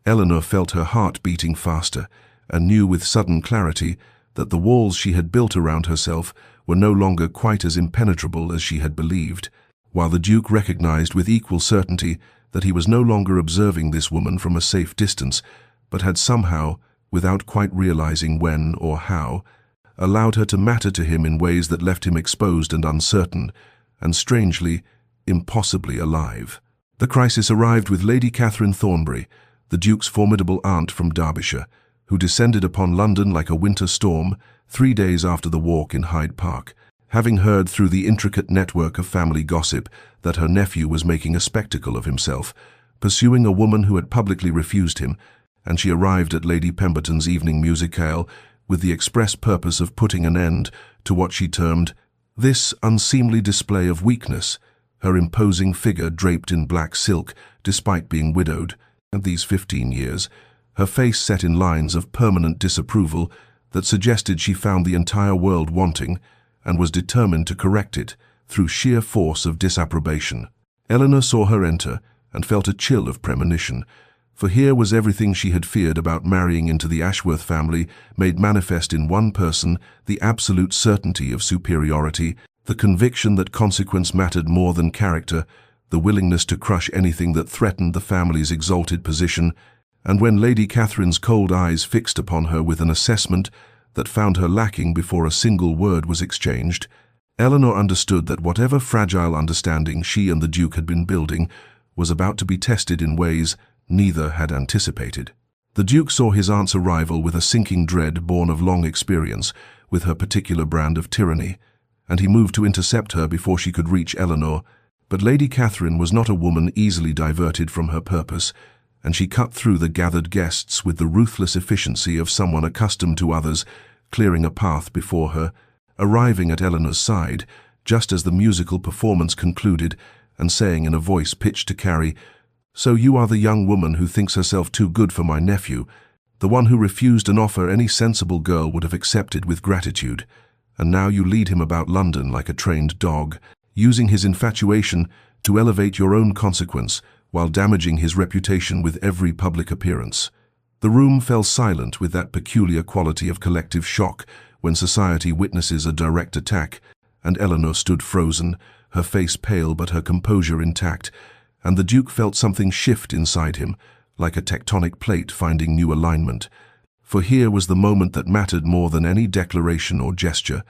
Speaker 1: Eleanor felt her heart beating faster, and knew with sudden clarity that the walls she had built around herself were no longer quite as impenetrable as she had believed, while the Duke recognized with equal certainty that he was no longer observing this woman from a safe distance, but had somehow, without quite realizing when or how, allowed her to matter to him in ways that left him exposed and uncertain, and strangely, impossibly alive. The crisis arrived with Lady Catherine Thornbury, the Duke's formidable aunt from Derbyshire, who descended upon London like a winter storm 3 days after the walk in Hyde Park, having heard through the intricate network of family gossip that her nephew was making a spectacle of himself, pursuing a woman who had publicly refused him, and she arrived at Lady Pemberton's evening musicale with the express purpose of putting an end to what she termed this unseemly display of weakness, her imposing figure draped in black silk despite being widowed, and these 15 years, her face set in lines of permanent disapproval that suggested she found the entire world wanting and was determined to correct it through sheer force of disapprobation. Eleanor saw her enter and felt a chill of premonition, for here was everything she had feared about marrying into the Ashworth family made manifest in one person, the absolute certainty of superiority, the conviction that consequence mattered more than character, the willingness to crush anything that threatened the family's exalted position, and when Lady Catherine's cold eyes fixed upon her with an assessment that found her lacking before a single word was exchanged, Eleanor understood that whatever fragile understanding she and the Duke had been building was about to be tested in ways neither had anticipated. The Duke saw his aunt's arrival with a sinking dread born of long experience with her particular brand of tyranny, and he moved to intercept her before she could reach Eleanor, but Lady Catherine was not a woman easily diverted from her purpose, and she cut through the gathered guests with the ruthless efficiency of someone accustomed to others, clearing a path before her, arriving at Eleanor's side just as the musical performance concluded, and saying in a voice pitched to carry, "So you are the young woman who thinks herself too good for my nephew, the one who refused an offer any sensible girl would have accepted with gratitude, and now you lead him about London like a trained dog, using his infatuation to elevate your own consequence while damaging his reputation with every public appearance." The room fell silent with that peculiar quality of collective shock when society witnesses a direct attack, and Eleanor stood frozen, her face pale but her composure intact, and the Duke felt something shift inside him, like a tectonic plate finding new alignment. For here was the moment that mattered more than any declaration or gesture,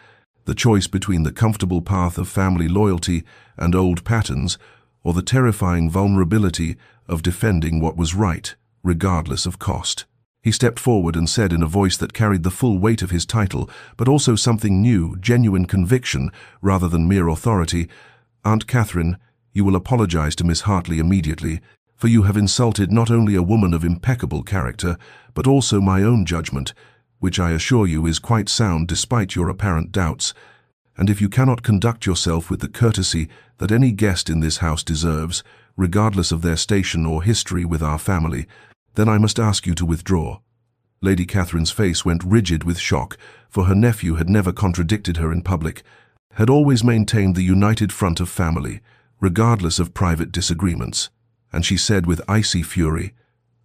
Speaker 1: the choice between the comfortable path of family loyalty and old patterns, or the terrifying vulnerability of defending what was right, regardless of cost. He stepped forward and said in a voice that carried the full weight of his title, but also something new, genuine conviction, rather than mere authority, "Aunt Catherine, you will apologize to Miss Hartley immediately, for you have insulted not only a woman of impeccable character, but also my own judgment, which I assure you is quite sound despite your apparent doubts. And if you cannot conduct yourself with the courtesy that any guest in this house deserves, regardless of their station or history with our family, then I must ask you to withdraw." Lady Catherine's face went rigid with shock, for her nephew had never contradicted her in public, had always maintained the united front of family, regardless of private disagreements. And she said with icy fury,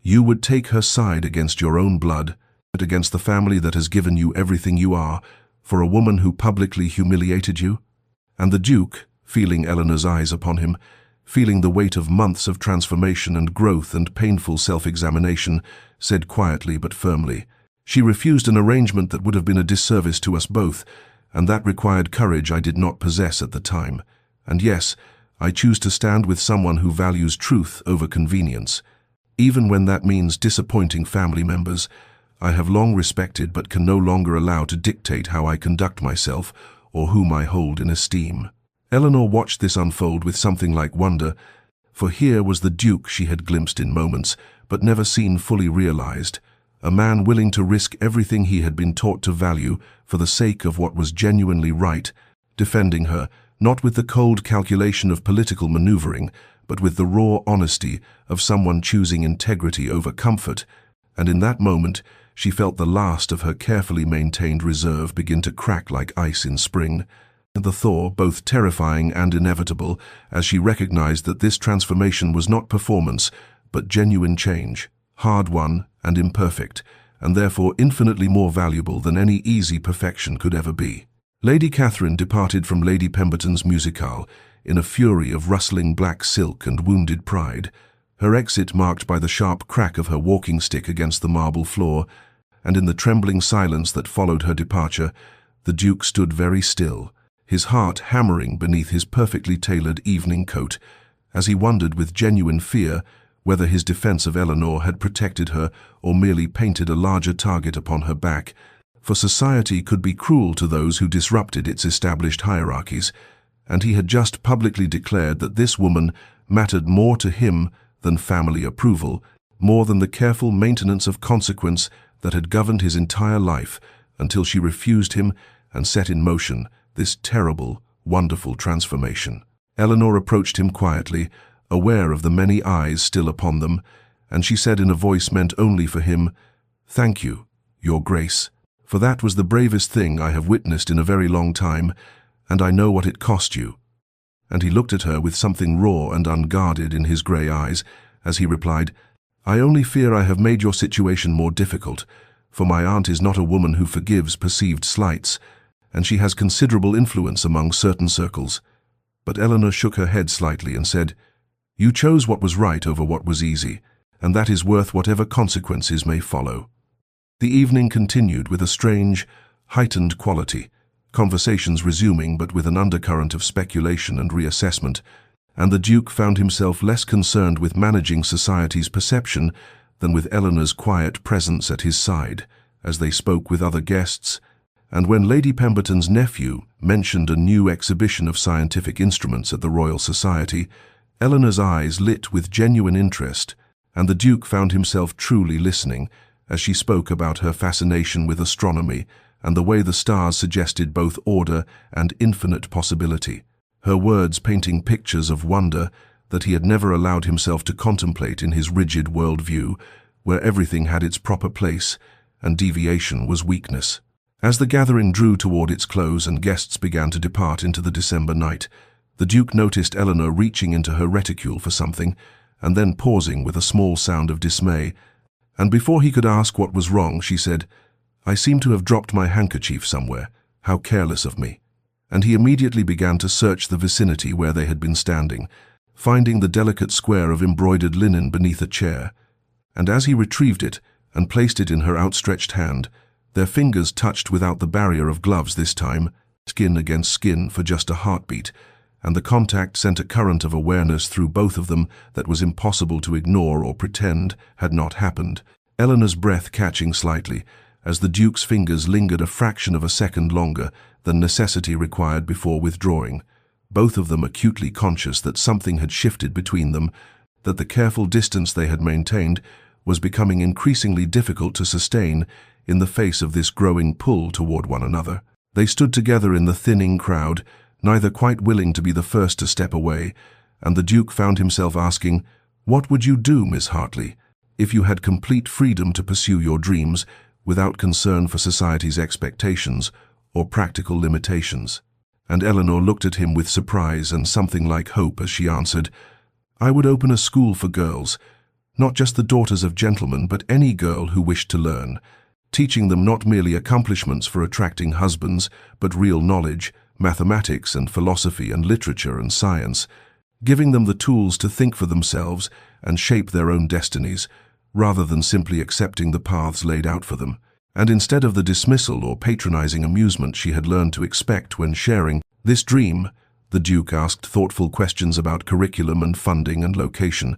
Speaker 1: "You would take her side against your own blood, against the family that has given you everything you are, for a woman who publicly humiliated you?" And the Duke, feeling Eleanor's eyes upon him, feeling the weight of months of transformation and growth and painful self-examination, said quietly but firmly, "She refused an arrangement that would have been a disservice to us both, and that required courage I did not possess at the time. And yes, I choose to stand with someone who values truth over convenience. Even when that means disappointing family members, I have long respected but can no longer allow to dictate how I conduct myself or whom I hold in esteem." Eleanor watched this unfold with something like wonder, for here was the Duke she had glimpsed in moments, but never seen fully realized, a man willing to risk everything he had been taught to value for the sake of what was genuinely right, defending her, not with the cold calculation of political maneuvering, but with the raw honesty of someone choosing integrity over comfort, and in that moment she felt the last of her carefully maintained reserve begin to crack like ice in spring. The thaw, both terrifying and inevitable, as she recognized that this transformation was not performance, but genuine change, hard-won and imperfect, and therefore infinitely more valuable than any easy perfection could ever be. Lady Catherine departed from Lady Pemberton's musicale in a fury of rustling black silk and wounded pride, her exit marked by the sharp crack of her walking stick against the marble floor, and in the trembling silence that followed her departure, the Duke stood very still, his heart hammering beneath his perfectly tailored evening coat, as he wondered with genuine fear whether his defense of Eleanor had protected her or merely painted a larger target upon her back, for society could be cruel to those who disrupted its established hierarchies, and he had just publicly declared that this woman mattered more to him than family approval, more than the careful maintenance of consequence that had governed his entire life until she refused him and set in motion this terrible, wonderful transformation. Eleanor approached him quietly, aware of the many eyes still upon them, and she said in a voice meant only for him, "Thank you, Your Grace, for that was the bravest thing I have witnessed in a very long time, and I know what it cost you." And he looked at her with something raw and unguarded in his grey eyes, as he replied, "I only fear I have made your situation more difficult, for my aunt is not a woman who forgives perceived slights, and she has considerable influence among certain circles." But Eleanor shook her head slightly and said, "You chose what was right over what was easy, and that is worth whatever consequences may follow." The evening continued with a strange, heightened quality, conversations resuming but with an undercurrent of speculation and reassessment, and the Duke found himself less concerned with managing society's perception than with Eleanor's quiet presence at his side as they spoke with other guests, and when Lady Pemberton's nephew mentioned a new exhibition of scientific instruments at the Royal Society, Eleanor's eyes lit with genuine interest, and the Duke found himself truly listening as she spoke about her fascination with astronomy and the way the stars suggested both order and infinite possibility, her words painting pictures of wonder that he had never allowed himself to contemplate in his rigid worldview, where everything had its proper place and deviation was weakness. As the gathering drew toward its close and guests began to depart into the December night, the Duke noticed Eleanor reaching into her reticule for something, and then pausing with a small sound of dismay, and before he could ask what was wrong, she said, "I seem to have dropped my handkerchief somewhere. How careless of me." And he immediately began to search the vicinity where they had been standing, finding the delicate square of embroidered linen beneath a chair. And as he retrieved it and placed it in her outstretched hand, their fingers touched without the barrier of gloves this time, skin against skin for just a heartbeat, and the contact sent a current of awareness through both of them that was impossible to ignore or pretend had not happened. Eleanor's breath catching slightly, as the Duke's fingers lingered a fraction of a second longer than necessity required before withdrawing, both of them acutely conscious that something had shifted between them, that the careful distance they had maintained was becoming increasingly difficult to sustain in the face of this growing pull toward one another. They stood together in the thinning crowd, neither quite willing to be the first to step away, and the Duke found himself asking, "What would you do, Miss Hartley, if you had complete freedom to pursue your dreams without concern for society's expectations or practical limitations?" And Eleanor looked at him with surprise and something like hope as she answered, "I would open a school for girls, not just the daughters of gentlemen, but any girl who wished to learn, teaching them not merely accomplishments for attracting husbands, but real knowledge, mathematics and philosophy and literature and science, giving them the tools to think for themselves and shape their own destinies, rather than simply accepting the paths laid out for them. And instead of the dismissal or patronizing amusement she had learned to expect when sharing this dream, the Duke asked thoughtful questions about curriculum and funding and location,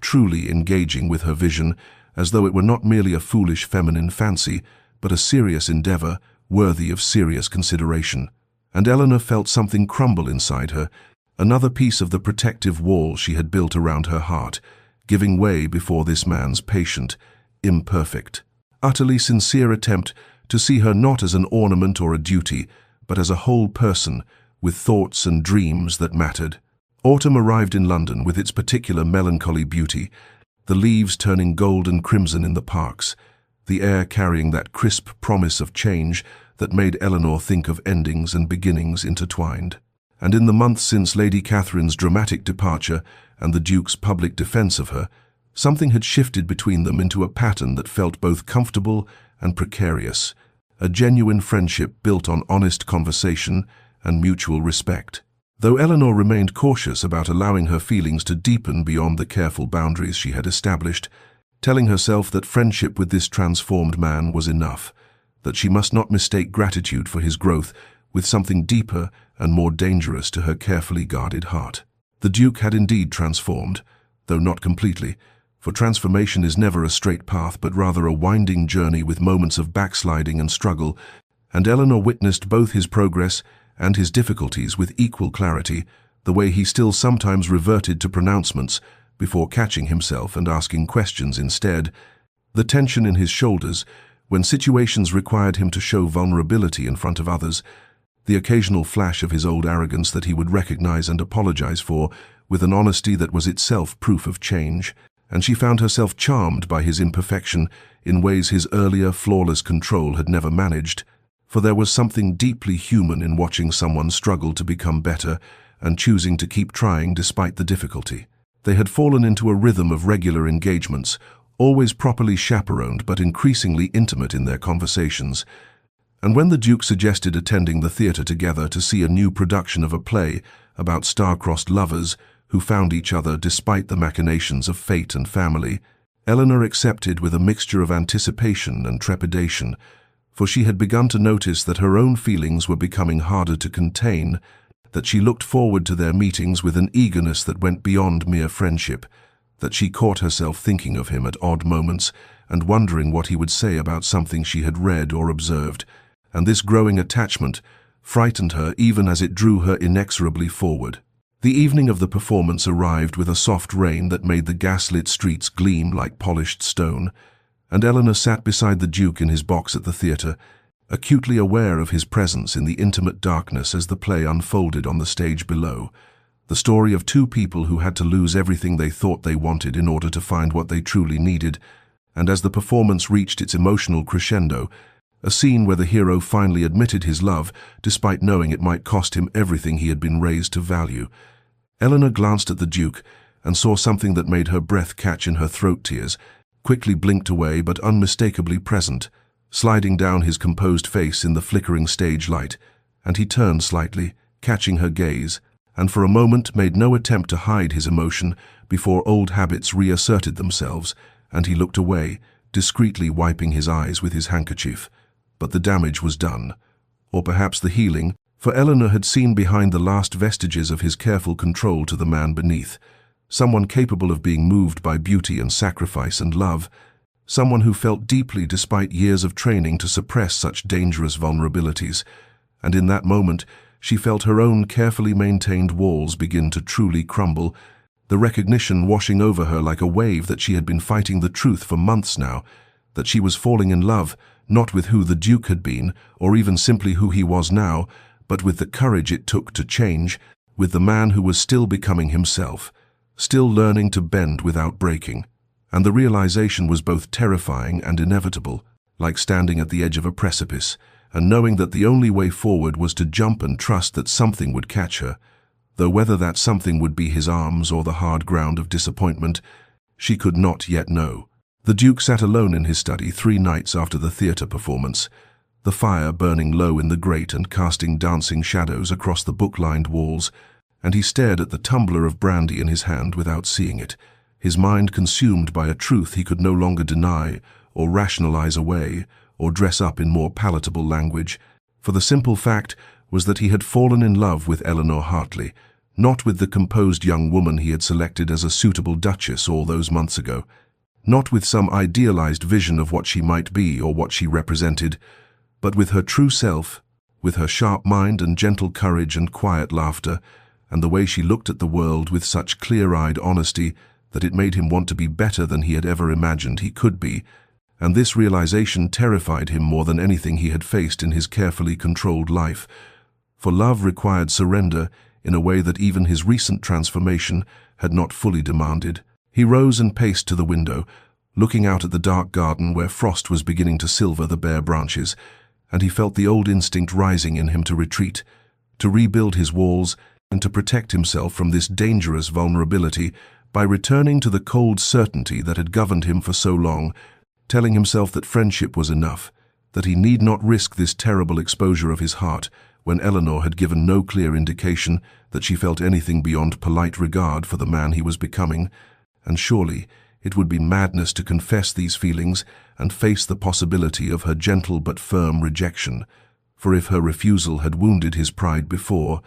Speaker 1: truly engaging with her vision as though it were not merely a foolish feminine fancy, but a serious endeavor worthy of serious consideration. And Eleanor felt something crumble inside her, another piece of the protective wall she had built around her heart, giving way before this man's patient, imperfect, utterly sincere attempt to see her not as an ornament or a duty, but as a whole person with thoughts and dreams that mattered. Autumn arrived in London with its particular melancholy beauty, the leaves turning gold and crimson in the parks, the air carrying that crisp promise of change that made Eleanor think of endings and beginnings intertwined. And in the months since Lady Catherine's dramatic departure and the Duke's public defense of her, something had shifted between them into a pattern that felt both comfortable and precarious, a genuine friendship built on honest conversation and mutual respect. Though Eleanor remained cautious about allowing her feelings to deepen beyond the careful boundaries she had established, telling herself that friendship with this transformed man was enough, that she must not mistake gratitude for his growth with something deeper and more dangerous to her carefully guarded heart. The Duke had indeed transformed, though not completely, for transformation is never a straight path but rather a winding journey with moments of backsliding and struggle, and Eleanor witnessed both his progress and his difficulties with equal clarity, the way he still sometimes reverted to pronouncements before catching himself and asking questions instead, the tension in his shoulders when situations required him to show vulnerability in front of others, the occasional flash of his old arrogance that he would recognize and apologize for with an honesty that was itself proof of change, and she found herself charmed by his imperfection in ways his earlier flawless control had never managed, for there was something deeply human in watching someone struggle to become better and choosing to keep trying despite the difficulty. They had fallen into a rhythm of regular engagements, always properly chaperoned but increasingly intimate in their conversations, and when the Duke suggested attending the theatre together to see a new production of a play about star-crossed lovers who found each other despite the machinations of fate and family, Eleanor accepted with a mixture of anticipation and trepidation, for she had begun to notice that her own feelings were becoming harder to contain, that she looked forward to their meetings with an eagerness that went beyond mere friendship, that she caught herself thinking of him at odd moments and wondering what he would say about something she had read or observed, and this growing attachment frightened her even as it drew her inexorably forward. The evening of the performance arrived with a soft rain that made the gaslit streets gleam like polished stone, and Eleanor sat beside the Duke in his box at the theatre, acutely aware of his presence in the intimate darkness as the play unfolded on the stage below, the story of two people who had to lose everything they thought they wanted in order to find what they truly needed, and as the performance reached its emotional crescendo, a scene where the hero finally admitted his love despite knowing it might cost him everything he had been raised to value. Eleanor glanced at the Duke and saw something that made her breath catch in her throat tears, quickly blinked away but unmistakably present, sliding down his composed face in the flickering stage light, and he turned slightly, catching her gaze, and for a moment made no attempt to hide his emotion before old habits reasserted themselves, and he looked away, discreetly wiping his eyes with his handkerchief. But the damage was done, or perhaps the healing, For Eleanor had seen behind the last vestiges of his careful control to the man beneath, someone capable of being moved by beauty and sacrifice and love, someone who felt deeply despite years of training to suppress such dangerous vulnerabilities. And in that moment, she felt her own carefully maintained walls begin to truly crumble, the recognition washing over her like a wave that she had been fighting the truth for months now, that she was falling in love, not with who the Duke had been, or even simply who he was now, but with the courage it took to change, with the man who was still becoming himself, still learning to bend without breaking. And the realization was both terrifying and inevitable, like standing at the edge of a precipice, and knowing that the only way forward was to jump and trust that something would catch her, though whether that something would be his arms or the hard ground of disappointment, she could not yet know. The Duke sat alone in his study 3 nights after the theatre performance, the fire burning low in the grate and casting dancing shadows across the book-lined walls, and he stared at the tumbler of brandy in his hand without seeing it, his mind consumed by a truth he could no longer deny or rationalize away or dress up in more palatable language, for the simple fact was that he had fallen in love with Eleanor Hartley, not with the composed young woman he had selected as a suitable duchess all those months ago, not with some idealized vision of what she might be or what she represented, but with her true self, with her sharp mind and gentle courage and quiet laughter, and the way she looked at the world with such clear-eyed honesty that it made him want to be better than he had ever imagined he could be, and this realization terrified him more than anything he had faced in his carefully controlled life, for love required surrender in a way that even his recent transformation had not fully demanded. He rose and paced to the window, looking out at the dark garden where frost was beginning to silver the bare branches, and he felt the old instinct rising in him to retreat, to rebuild his walls, and to protect himself from this dangerous vulnerability by returning to the cold certainty that had governed him for so long, telling himself that friendship was enough, that he need not risk this terrible exposure of his heart when Eleanor had given no clear indication that she felt anything beyond polite regard for the man he was becoming, and surely it would be madness to confess these feelings and face the possibility of her gentle but firm rejection, for if her refusal had wounded his pride before,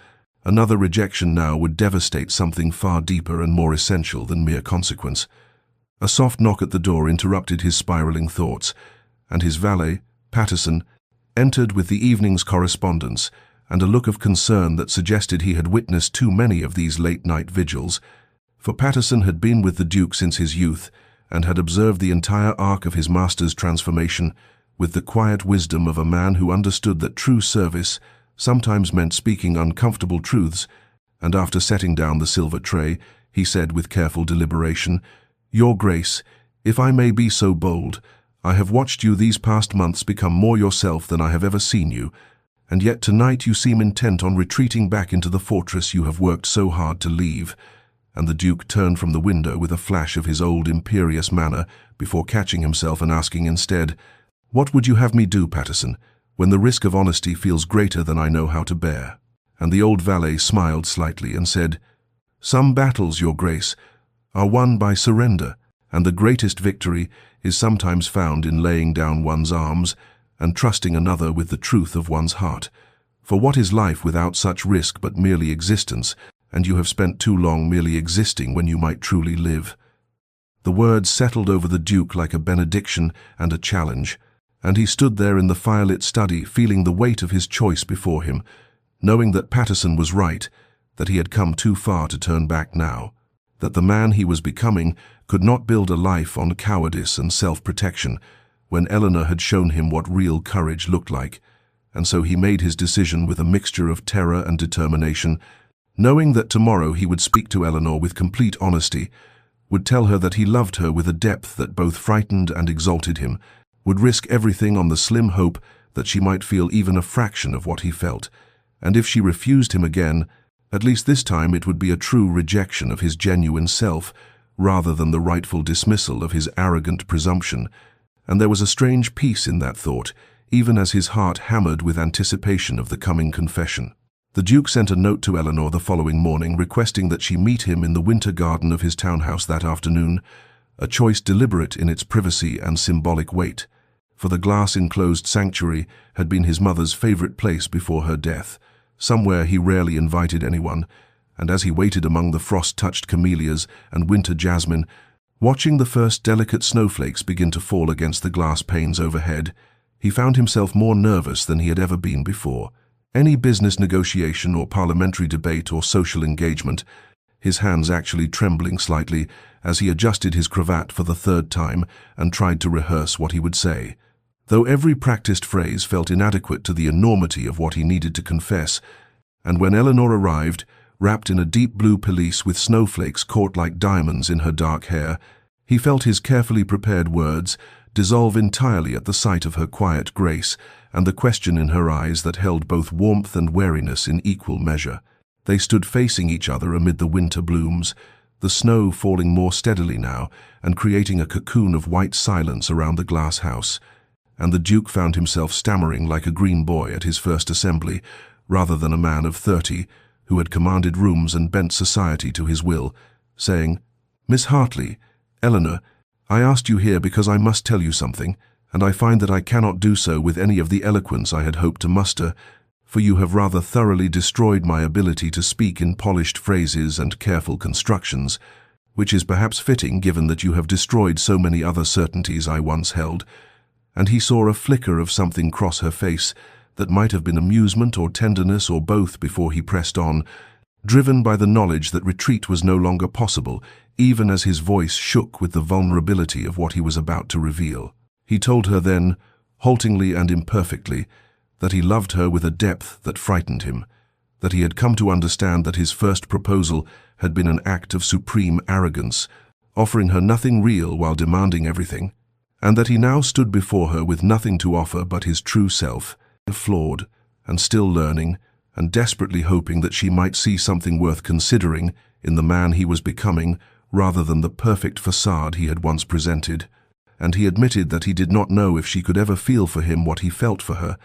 Speaker 1: another rejection now would devastate something far deeper and more essential than mere consequence. A soft knock at the door interrupted his spiraling thoughts, and his valet, Patterson, entered with the evening's correspondence and a look of concern that suggested he had witnessed too many of these late-night vigils, for Patterson had been with the Duke since his youth and had observed the entire arc of his master's transformation with the quiet wisdom of a man who understood that true service sometimes meant speaking uncomfortable truths, and after setting down the silver tray, he said with careful deliberation, "Your Grace, if I may be so bold, I have watched you these past months become more yourself than I have ever seen you, and yet tonight you seem intent on retreating back into the fortress you have worked so hard to leave." And the Duke turned from the window with a flash of his old imperious manner before catching himself and asking instead, "What would you have me do, Patterson, when the risk of honesty feels greater than I know how to bear?" And the old valet smiled slightly and said, "Some battles, Your Grace, are won by surrender, and the greatest victory is sometimes found in laying down one's arms and trusting another with the truth of one's heart. For what is life without such risk but merely existence, and you have spent too long merely existing when you might truly live?" The words settled over the Duke like a benediction and a challenge, and he stood there in the firelit study feeling the weight of his choice before him, knowing that Patterson was right, that he had come too far to turn back now, that the man he was becoming could not build a life on cowardice and self-protection when Eleanor had shown him what real courage looked like, and so he made his decision with a mixture of terror and determination, knowing that tomorrow he would speak to Eleanor with complete honesty, would tell her that he loved her with a depth that both frightened and exalted him, would risk everything on the slim hope that she might feel even a fraction of what he felt, and if she refused him again, at least this time it would be a true rejection of his genuine self, rather than the rightful dismissal of his arrogant presumption, and there was a strange peace in that thought, even as his heart hammered with anticipation of the coming confession. The Duke sent a note to Eleanor the following morning requesting that she meet him in the winter garden of his townhouse that afternoon, a choice deliberate in its privacy and symbolic weight, for the glass-enclosed sanctuary had been his mother's favorite place before her death, Somewhere he rarely invited anyone, and as he waited among the frost-touched camellias and winter jasmine, watching the first delicate snowflakes begin to fall against the glass panes overhead, he found himself more nervous than he had ever been before. Any business negotiation or parliamentary debate or social engagement, his hands actually trembling slightly as he adjusted his cravat for the third time and tried to rehearse what he would say. Though every practiced phrase felt inadequate to the enormity of what he needed to confess, and when Eleanor arrived, wrapped in a deep blue pelisse with snowflakes caught like diamonds in her dark hair, he felt his carefully prepared words dissolve entirely at the sight of her quiet grace and the question in her eyes that held both warmth and wariness in equal measure. They stood facing each other amid the winter blooms, the snow falling more steadily now and creating a cocoon of white silence around the glass house, and the Duke found himself stammering like a green boy at his first assembly, rather than a man of 30, who had commanded rooms and bent society to his will, saying, "Miss Hartley, Eleanor, I asked you here because I must tell you something, and I find that I cannot do so with any of the eloquence I had hoped to muster, for you have rather thoroughly destroyed my ability to speak in polished phrases and careful constructions, which is perhaps fitting given that you have destroyed so many other certainties I once held." And he saw a flicker of something cross her face that might have been amusement or tenderness or both before he pressed on, driven by the knowledge that retreat was no longer possible, even as his voice shook with the vulnerability of what he was about to reveal. He told her then, haltingly and imperfectly, that he loved her with a depth that frightened him, that he had come to understand that his first proposal had been an act of supreme arrogance, offering her nothing real while demanding everything, and that he now stood before her with nothing to offer but his true self, flawed and still learning, and desperately hoping that she might see something worth considering in the man he was becoming rather than the perfect facade he had once presented. And he admitted that he did not know if she could ever feel for him what he felt for her,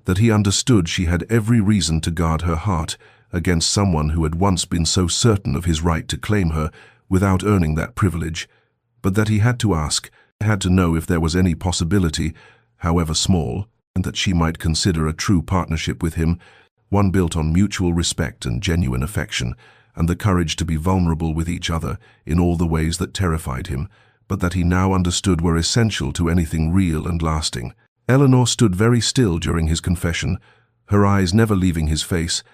Speaker 1: that he understood she had every reason to guard her heart against someone who had once been so certain of his right to claim her without earning that privilege, but that he had to ask, had to know if there was any possibility, however small, and that she might consider a true partnership with him, one built on mutual respect and genuine affection, and the courage to be vulnerable with each other in all the ways that terrified him, but that he now understood were essential to anything real and lasting. Eleanor stood very still during his confession, her eyes never leaving his face,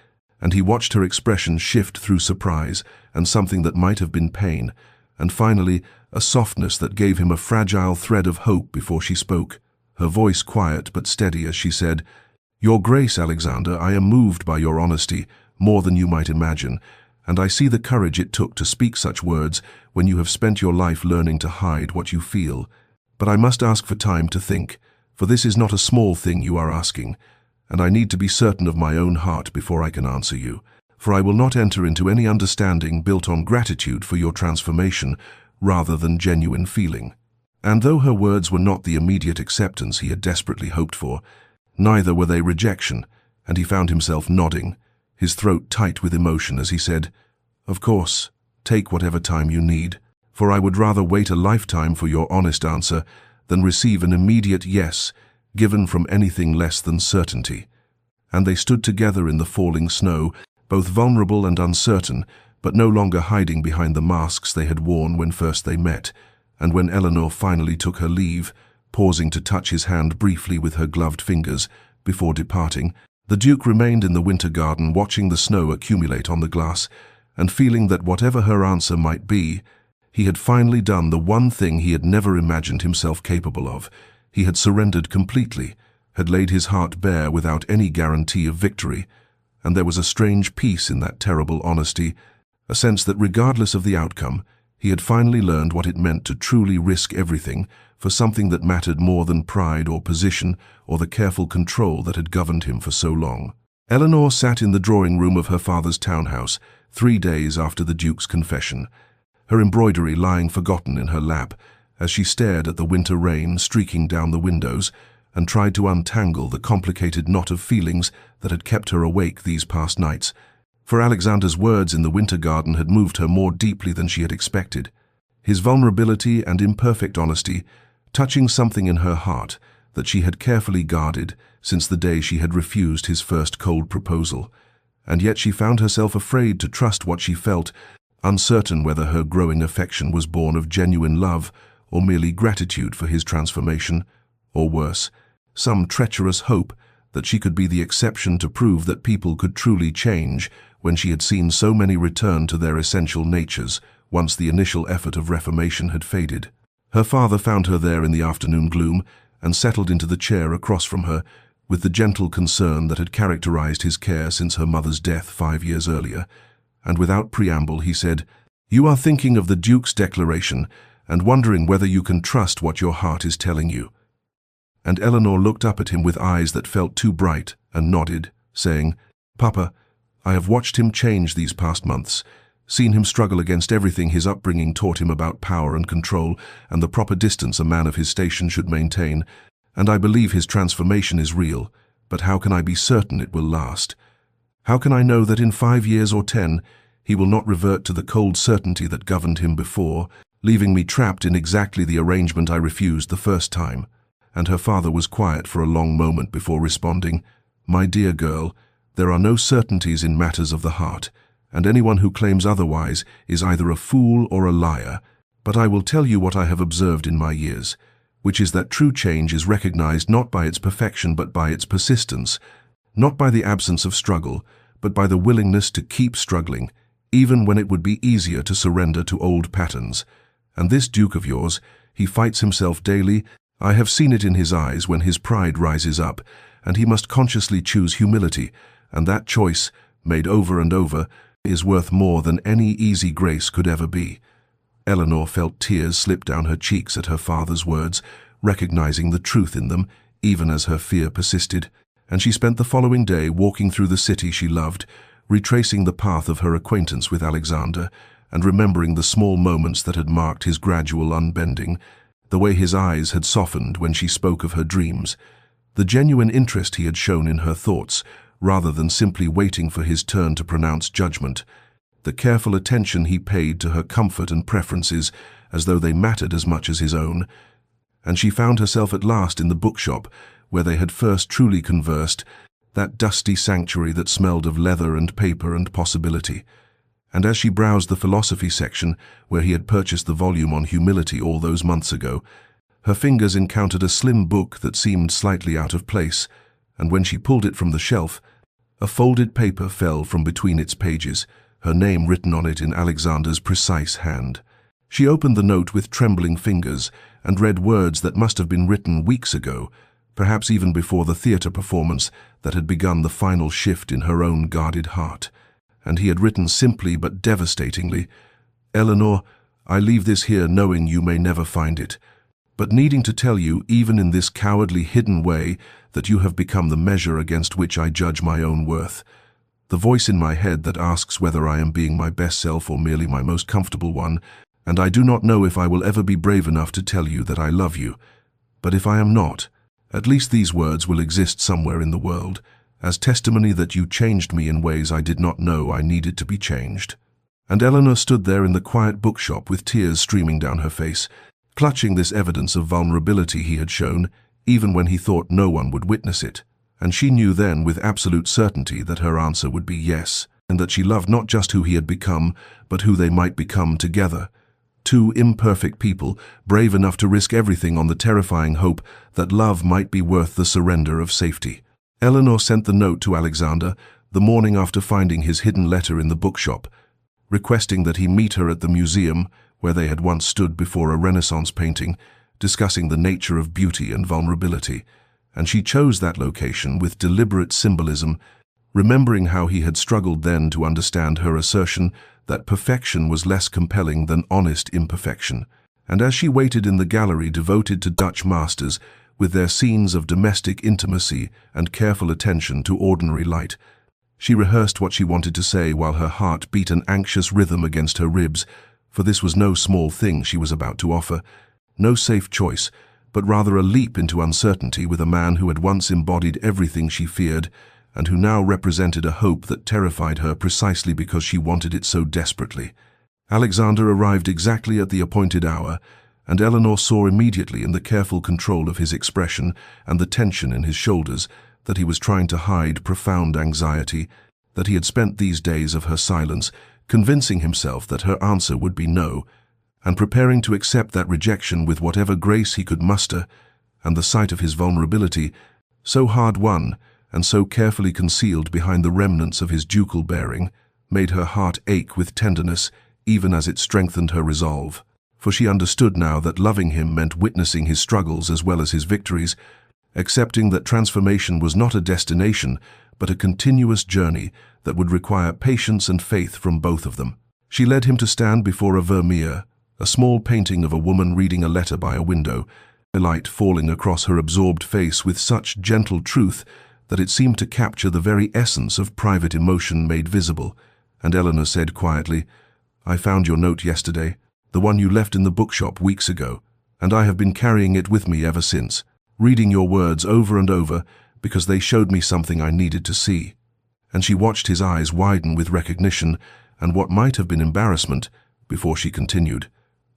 Speaker 1: and he watched her expression shift through surprise and something that might have been pain, and finally a softness that gave him a fragile thread of hope before she spoke, her voice quiet but steady as she said, "Your Grace, Alexander, I am moved by your honesty more than you might imagine, and I see the courage it took to speak such words when you have spent your life learning to hide what you feel. But I must ask for time to think, for this is not a small thing you are asking, and I need to be certain of my own heart before I can answer you, for I will not enter into any understanding built on gratitude for your transformation rather than genuine feeling." And though her words were not the immediate acceptance he had desperately hoped for, neither were they rejection, and he found himself nodding, his throat tight with emotion as he said, "Of course, take whatever time you need, for I would rather wait a lifetime for your honest answer than receive an immediate yes given from anything less than certainty." And they stood together in the falling snow, both vulnerable and uncertain, but no longer hiding behind the masks they had worn when first they met, and when Eleanor finally took her leave, pausing to touch his hand briefly with her gloved fingers before departing, the Duke remained in the winter garden watching the snow accumulate on the glass, and feeling that whatever her answer might be, he had finally done the one thing he had never imagined himself capable of. He had surrendered completely, had laid his heart bare without any guarantee of victory, and there was a strange peace in that terrible honesty, a sense that regardless of the outcome, he had finally learned what it meant to truly risk everything for something that mattered more than pride or position or the careful control that had governed him for so long. Eleanor sat in the drawing room of her father's townhouse 3 days after the Duke's confession, her embroidery lying forgotten in her lap as she stared at the winter rain streaking down the windows and tried to untangle the complicated knot of feelings that had kept her awake these past nights. For Alexander's words in the winter garden had moved her more deeply than she had expected. His vulnerability and imperfect honesty, touching something in her heart that she had carefully guarded since the day she had refused his first cold proposal. and yet she found herself afraid to trust what she felt, uncertain whether her growing affection was born of genuine love or merely gratitude for his transformation, or worse, some treacherous hope that she could be the exception to prove that people could truly change when she had seen so many return to their essential natures once the initial effort of reformation had faded. Her father found her there in the afternoon gloom and settled into the chair across from her with the gentle concern that had characterized his care since her mother's death 5 years earlier, and without preamble he said, "You are thinking of the Duke's declaration and wondering whether you can trust what your heart is telling you." And Eleanor looked up at him with eyes that felt too bright and nodded, saying, "Papa, I have watched him change these past months, seen him struggle against everything his upbringing taught him about power and control and the proper distance a man of his station should maintain, and I believe his transformation is real, but how can I be certain it will last? How can I know that in 5 years or 10, he will not revert to the cold certainty that governed him before, leaving me trapped in exactly the arrangement I refused the first time?" And her father was quiet for a long moment before responding, "My dear girl, there are no certainties in matters of the heart, and anyone who claims otherwise is either a fool or a liar. But I will tell you what I have observed in my years, which is that true change is recognized not by its perfection but by its persistence, not by the absence of struggle, but by the willingness to keep struggling, even when it would be easier to surrender to old patterns. And this Duke of yours, he fights himself daily. I have seen it in his eyes when his pride rises up, and he must consciously choose humility, and that choice, made over and over, is worth more than any easy grace could ever be." Eleanor felt tears slip down her cheeks at her father's words, recognizing the truth in them, even as her fear persisted, and she spent the following day walking through the city she loved, retracing the path of her acquaintance with Alexander, and remembering the small moments that had marked his gradual unbending, the way his eyes had softened when she spoke of her dreams, the genuine interest he had shown in her thoughts, rather than simply waiting for his turn to pronounce judgment, the careful attention he paid to her comfort and preferences as though they mattered as much as his own. And she found herself at last in the bookshop where they had first truly conversed, that dusty sanctuary that smelled of leather and paper and possibility. And as she browsed the philosophy section where he had purchased the volume on humility all those months ago, her fingers encountered a slim book that seemed slightly out of place, and when she pulled it from the shelf, a folded paper fell from between its pages, her name written on it in Alexander's precise hand. She opened the note with trembling fingers and read words that must have been written weeks ago, perhaps even before the theater performance that had begun the final shift in her own guarded heart. And he had written simply but devastatingly, "Eleanor, I leave this here knowing you may never find it, but needing to tell you, even in this cowardly hidden way, that you have become the measure against which I judge my own worth. The voice in my head that asks whether I am being my best self or merely my most comfortable one, and I do not know if I will ever be brave enough to tell you that I love you. But if I am not, at least these words will exist somewhere in the world, as testimony that you changed me in ways I did not know I needed to be changed." And Eleanor stood there in the quiet bookshop with tears streaming down her face, clutching this evidence of vulnerability he had shown, even when he thought no one would witness it. And she knew then with absolute certainty that her answer would be yes, and that she loved not just who he had become, but who they might become together. Two imperfect people, brave enough to risk everything on the terrifying hope that love might be worth the surrender of safety. Eleanor sent the note to Alexander the morning after finding his hidden letter in the bookshop, requesting that he meet her at the museum where they had once stood before a Renaissance painting, discussing the nature of beauty and vulnerability. And she chose that location with deliberate symbolism, remembering how he had struggled then to understand her assertion that perfection was less compelling than honest imperfection. And as she waited in the gallery devoted to Dutch masters, with their scenes of domestic intimacy and careful attention to ordinary light, she rehearsed what she wanted to say while her heart beat an anxious rhythm against her ribs, for this was no small thing she was about to offer, no safe choice, but rather a leap into uncertainty with a man who had once embodied everything she feared, and who now represented a hope that terrified her precisely because she wanted it so desperately. Alexander arrived exactly at the appointed hour, and Eleanor saw immediately in the careful control of his expression and the tension in his shoulders that he was trying to hide profound anxiety, that he had spent these days of her silence convincing himself that her answer would be no, and preparing to accept that rejection with whatever grace he could muster, and the sight of his vulnerability, so hard won and so carefully concealed behind the remnants of his ducal bearing, made her heart ache with tenderness even as it strengthened her resolve. For she understood now that loving him meant witnessing his struggles as well as his victories, accepting that transformation was not a destination but a continuous journey that would require patience and faith from both of them. She led him to stand before a Vermeer, a small painting of a woman reading a letter by a window, a light falling across her absorbed face with such gentle truth that it seemed to capture the very essence of private emotion made visible. And Eleanor said quietly, "I found your note yesterday, the one you left in the bookshop weeks ago, and I have been carrying it with me ever since, reading your words over and over because they showed me something I needed to see." And she watched his eyes widen with recognition and what might have been embarrassment before she continued,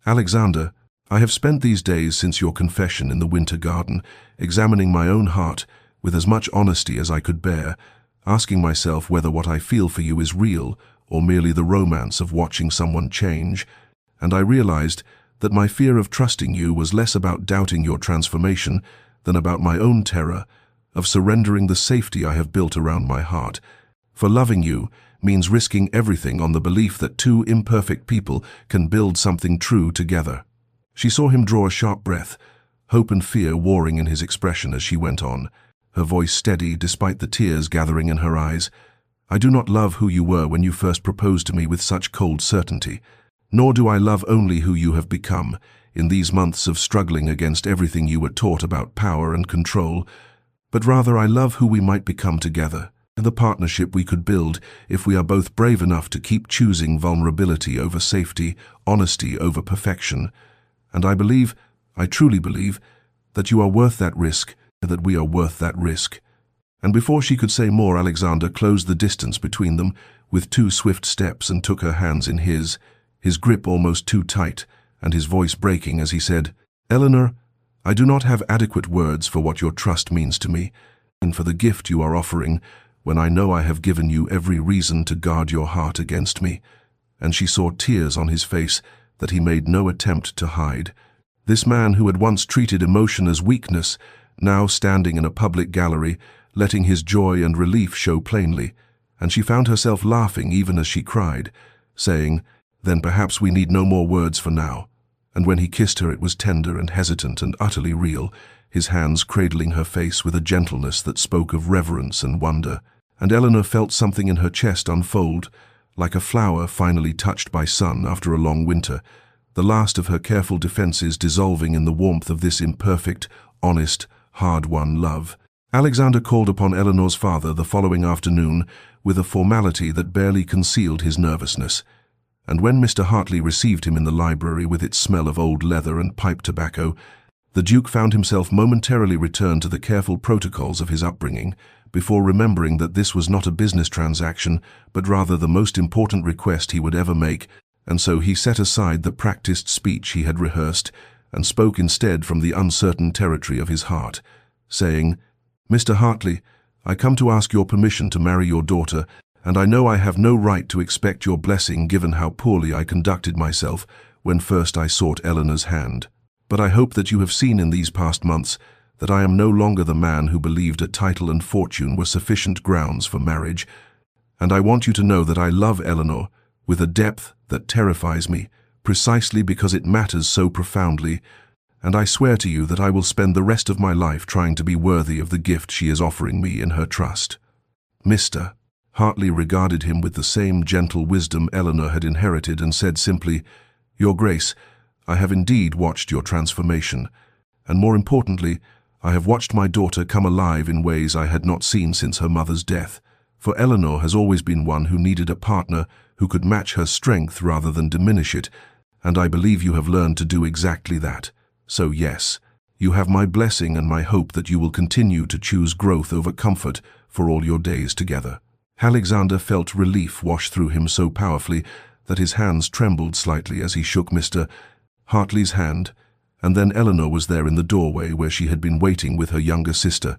Speaker 1: "Alexander, I have spent these days since your confession in the winter garden examining my own heart with as much honesty as I could bear, asking myself whether what I feel for you is real or merely the romance of watching someone change, and I realized that my fear of trusting you was less about doubting your transformation than about my own terror of surrendering the safety I have built around my heart. For loving you means risking everything on the belief that two imperfect people can build something true together." She saw him draw a sharp breath, hope and fear warring in his expression as she went on, her voice steady despite the tears gathering in her eyes. "I do not love who you were when you first proposed to me with such cold certainty, nor do I love only who you have become in these months of struggling against everything you were taught about power and control, but rather I love who we might become together, and the partnership we could build if we are both brave enough to keep choosing vulnerability over safety, honesty over perfection. And I truly believe, that you are worth that risk, and that we are worth that risk." And before she could say more, Alexander closed the distance between them with 2 swift steps and took her hands in his grip almost too tight, and his voice breaking as he said, "Eleanor, I do not have adequate words for what your trust means to me, and for the gift you are offering, when I know I have given you every reason to guard your heart against me." And she saw tears on his face that he made no attempt to hide. This man who had once treated emotion as weakness, now standing in a public gallery, letting his joy and relief show plainly, and she found herself laughing even as she cried, saying, "Then perhaps we need no more words for now." And when he kissed her it was tender and hesitant and utterly real, his hands cradling her face with a gentleness that spoke of reverence and wonder. And Eleanor felt something in her chest unfold, like a flower finally touched by sun after a long winter, the last of her careful defenses dissolving in the warmth of this imperfect, honest, hard-won love. Alexander called upon Eleanor's father the following afternoon with a formality that barely concealed his nervousness. And when Mr. Hartley received him in the library with its smell of old leather and pipe tobacco, the Duke found himself momentarily returned to the careful protocols of his upbringing, before remembering that this was not a business transaction, but rather the most important request he would ever make, and so he set aside the practiced speech he had rehearsed, and spoke instead from the uncertain territory of his heart, saying, "Mr. Hartley, I come to ask your permission to marry your daughter, and I know I have no right to expect your blessing given how poorly I conducted myself when first I sought Eleanor's hand. But I hope that you have seen in these past months that I am no longer the man who believed a title and fortune were sufficient grounds for marriage, and I want you to know that I love Eleanor with a depth that terrifies me, precisely because it matters so profoundly, and I swear to you that I will spend the rest of my life trying to be worthy of the gift she is offering me in her trust." "Mr." Hartley regarded him with the same gentle wisdom Eleanor had inherited and said simply, "Your Grace, I have indeed watched your transformation, and more importantly, I have watched my daughter come alive in ways I had not seen since her mother's death. For Eleanor has always been one who needed a partner who could match her strength rather than diminish it, and I believe you have learned to do exactly that. So yes, you have my blessing and my hope that you will continue to choose growth over comfort for all your days together." Alexander felt relief wash through him so powerfully that his hands trembled slightly as he shook Mr. Hartley's hand, and then Eleanor was there in the doorway where she had been waiting with her younger sister,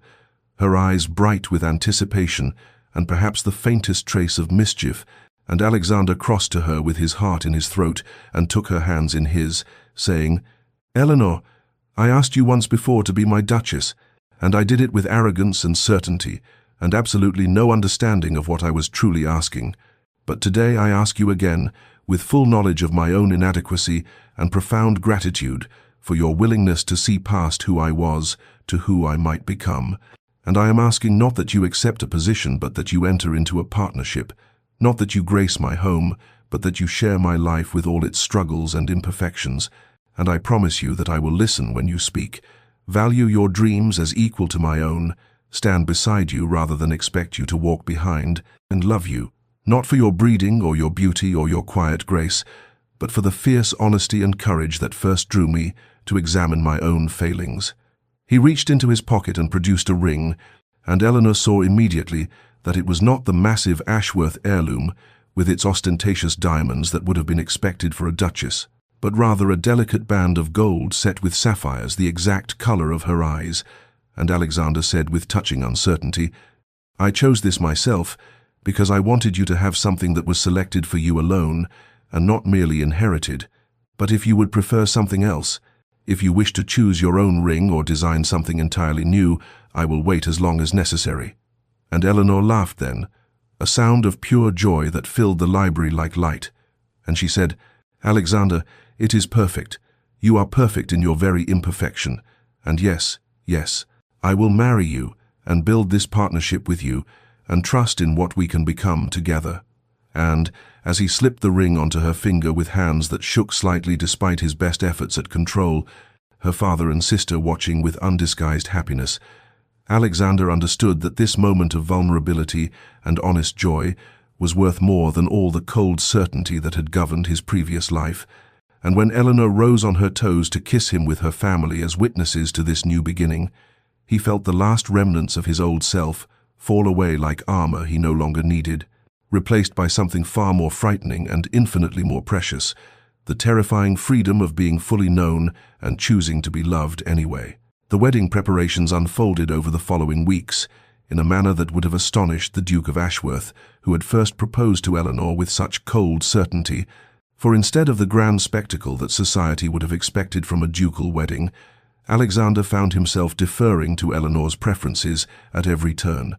Speaker 1: her eyes bright with anticipation and perhaps the faintest trace of mischief, and Alexander crossed to her with his heart in his throat and took her hands in his, saying, "Eleanor, I asked you once before to be my duchess, and I did it with arrogance and certainty, and absolutely no understanding of what I was truly asking. But today I ask you again, with full knowledge of my own inadequacy and profound gratitude for your willingness to see past who I was to who I might become. And I am asking not that you accept a position, but that you enter into a partnership, not that you grace my home, but that you share my life with all its struggles and imperfections. And I promise you that I will listen when you speak, value your dreams as equal to my own, stand beside you rather than expect you to walk behind, and love you, not for your breeding or your beauty or your quiet grace, but for the fierce honesty and courage that first drew me to examine my own failings." He reached into his pocket and produced a ring, and Eleanor saw immediately that it was not the massive Ashworth heirloom with its ostentatious diamonds that would have been expected for a duchess, but rather a delicate band of gold set with sapphires, the exact color of her eyes. And Alexander said with touching uncertainty, "I chose this myself because I wanted you to have something that was selected for you alone and not merely inherited. But if you would prefer something else, if you wish to choose your own ring or design something entirely new, I will wait as long as necessary." And Eleanor laughed then, a sound of pure joy that filled the library like light. And she said, "Alexander, it is perfect. You are perfect in your very imperfection. And yes, yes, I will marry you and build this partnership with you and trust in what we can become together." And, as he slipped the ring onto her finger with hands that shook slightly despite his best efforts at control, her father and sister watching with undisguised happiness, Alexander understood that this moment of vulnerability and honest joy was worth more than all the cold certainty that had governed his previous life. And when Eleanor rose on her toes to kiss him with her family as witnesses to this new beginning, he felt the last remnants of his old self fall away like armor he no longer needed, replaced by something far more frightening and infinitely more precious, the terrifying freedom of being fully known and choosing to be loved anyway. The wedding preparations unfolded over the following weeks, in a manner that would have astonished the Duke of Ashworth, who had first proposed to Eleanor with such cold certainty, for instead of the grand spectacle that society would have expected from a ducal wedding, Alexander found himself deferring to Eleanor's preferences at every turn,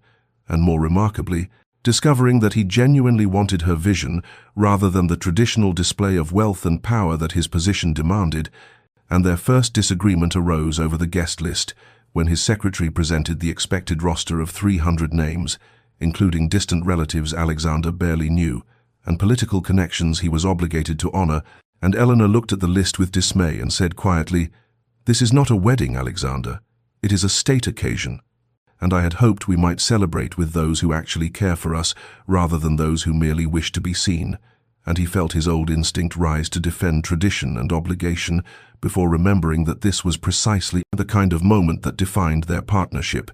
Speaker 1: and more remarkably, discovering that he genuinely wanted her vision rather than the traditional display of wealth and power that his position demanded. And their first disagreement arose over the guest list when his secretary presented the expected roster of 300 names, including distant relatives Alexander barely knew, and political connections he was obligated to honor, and Eleanor looked at the list with dismay and said quietly, "This is not a wedding, Alexander. It is a state occasion. And I had hoped we might celebrate with those who actually care for us rather than those who merely wish to be seen." And he felt his old instinct rise to defend tradition and obligation before remembering that this was precisely the kind of moment that defined their partnership.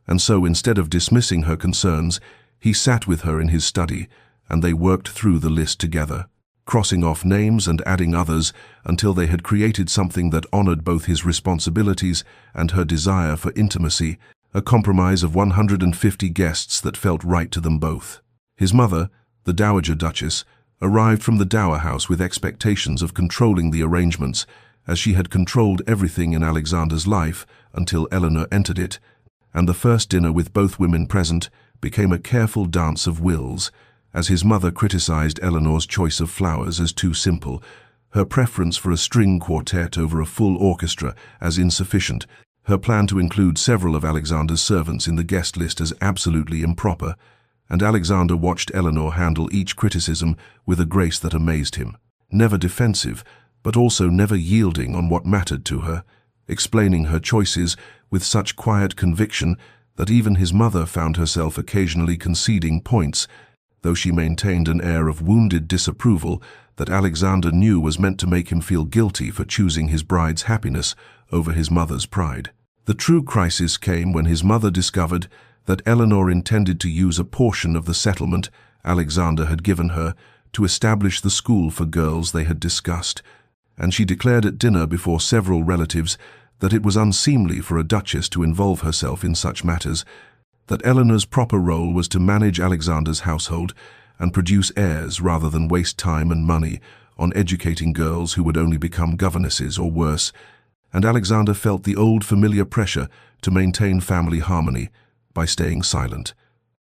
Speaker 1: And so, instead of dismissing her concerns, he sat with her in his study, and they worked through the list together, crossing off names and adding others until they had created something that honored both his responsibilities and her desire for intimacy, a compromise of 150 guests that felt right to them both. His mother, the Dowager Duchess, arrived from the dower house with expectations of controlling the arrangements, as she had controlled everything in Alexander's life until Eleanor entered it, and the first dinner with both women present became a careful dance of wills, as his mother criticized Eleanor's choice of flowers as too simple, her preference for a string quartet over a full orchestra as insufficient, her plan to include several of Alexander's servants in the guest list as absolutely improper, and Alexander watched Eleanor handle each criticism with a grace that amazed him, never defensive, but also never yielding on what mattered to her, explaining her choices with such quiet conviction that even his mother found herself occasionally conceding points, though she maintained an air of wounded disapproval that Alexander knew was meant to make him feel guilty for choosing his bride's happiness over his mother's pride. The true crisis came when his mother discovered that Eleanor intended to use a portion of the settlement Alexander had given her to establish the school for girls they had discussed, and she declared at dinner before several relatives that it was unseemly for a duchess to involve herself in such matters, that Eleanor's proper role was to manage Alexander's household and produce heirs rather than waste time and money on educating girls who would only become governesses or worse, and Alexander felt the old familiar pressure to maintain family harmony by staying silent.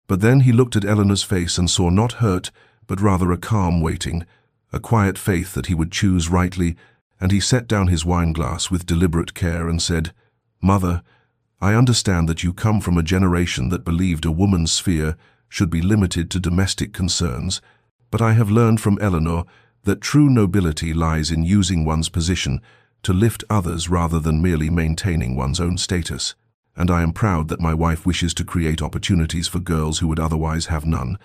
Speaker 1: But then he looked at Eleanor's face and saw not hurt, but rather a calm waiting, a quiet faith that he would choose rightly, and he set down his wineglass with deliberate care and said, "Mother, I understand that you come from a generation that believed a woman's sphere should be limited to domestic concerns, but I have learned from Eleanor that true nobility lies in using one's position to lift others rather than merely maintaining one's own status. And I am proud that my wife wishes to create opportunities for girls who would otherwise have none,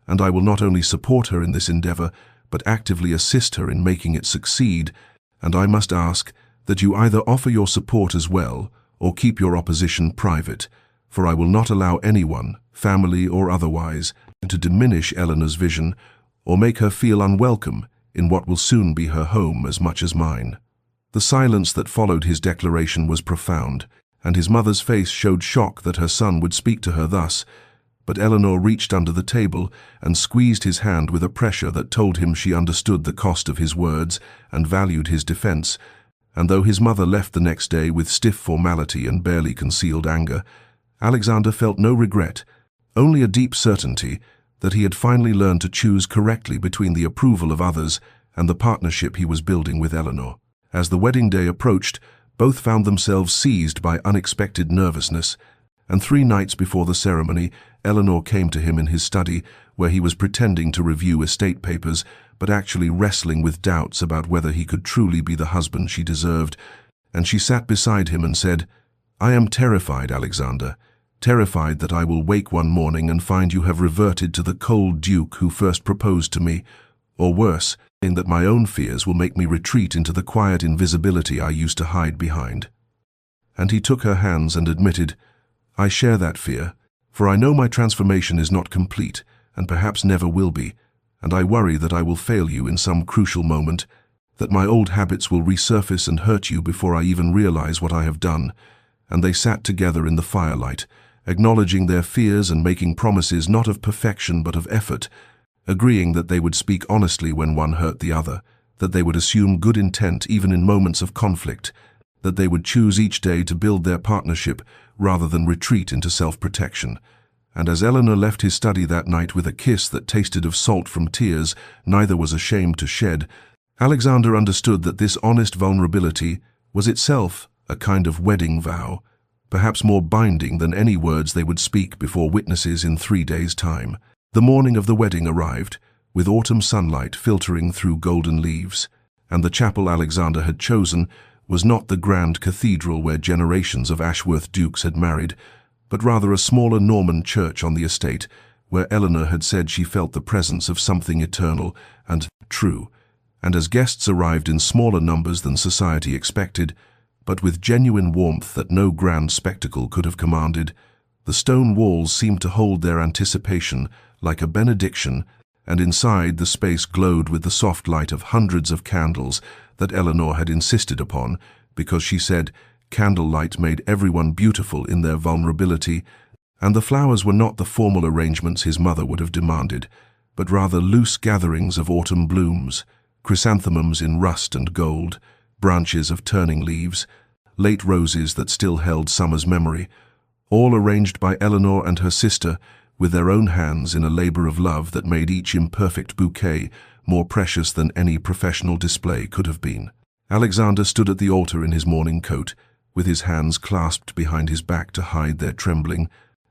Speaker 1: and I will not only support her in this endeavor, but actively assist her in making it succeed, and I must ask that you either offer your support as well, or keep your opposition private, for I will not allow anyone, family or otherwise, to diminish Eleanor's vision or make her feel unwelcome in what will soon be her home as much as mine." The silence that followed his declaration was profound, and his mother's face showed shock that her son would speak to her thus, but Eleanor reached under the table and squeezed his hand with a pressure that told him she understood the cost of his words and valued his defense, and though his mother left the next day with stiff formality and barely concealed anger, Alexander felt no regret, only a deep certainty that he had finally learned to choose correctly between the approval of others and the partnership he was building with Eleanor. As the wedding day approached, both found themselves seized by unexpected nervousness, and 3 nights before the ceremony, Eleanor came to him in his study, where he was pretending to review estate papers, but actually wrestling with doubts about whether he could truly be the husband she deserved, and she sat beside him and said, "I am terrified, Alexander, terrified that I will wake one morning and find you have reverted to the cold duke who first proposed to me, or worse, in that my own fears will make me retreat into the quiet invisibility I used to hide behind." And he took her hands and admitted, "I share that fear, for I know my transformation is not complete, and perhaps never will be, and I worry that I will fail you in some crucial moment, that my old habits will resurface and hurt you before I even realize what I have done." And they sat together in the firelight, acknowledging their fears and making promises not of perfection but of effort, agreeing that they would speak honestly when one hurt the other, that they would assume good intent even in moments of conflict, that they would choose each day to build their partnership rather than retreat into self-protection. And as Eleanor left his study that night with a kiss that tasted of salt from tears neither was ashamed to shed, Alexander understood that this honest vulnerability was itself a kind of wedding vow, perhaps more binding than any words they would speak before witnesses in 3 days' time. The morning of the wedding arrived, with autumn sunlight filtering through golden leaves, and the chapel Alexander had chosen was not the grand cathedral where generations of Ashworth dukes had married, but rather a smaller Norman church on the estate, where Eleanor had said she felt the presence of something eternal and true. And as guests arrived in smaller numbers than society expected, but with genuine warmth that no grand spectacle could have commanded, the stone walls seemed to hold their anticipation like a benediction, and inside the space glowed with the soft light of hundreds of candles that Eleanor had insisted upon, because she said candlelight made everyone beautiful in their vulnerability, and the flowers were not the formal arrangements his mother would have demanded, but rather loose gatherings of autumn blooms, chrysanthemums in rust and gold, branches of turning leaves, late roses that still held summer's memory, all arranged by Eleanor and her sister with their own hands in a labor of love that made each imperfect bouquet more precious than any professional display could have been. Alexander stood at the altar in his morning coat, with his hands clasped behind his back to hide their trembling,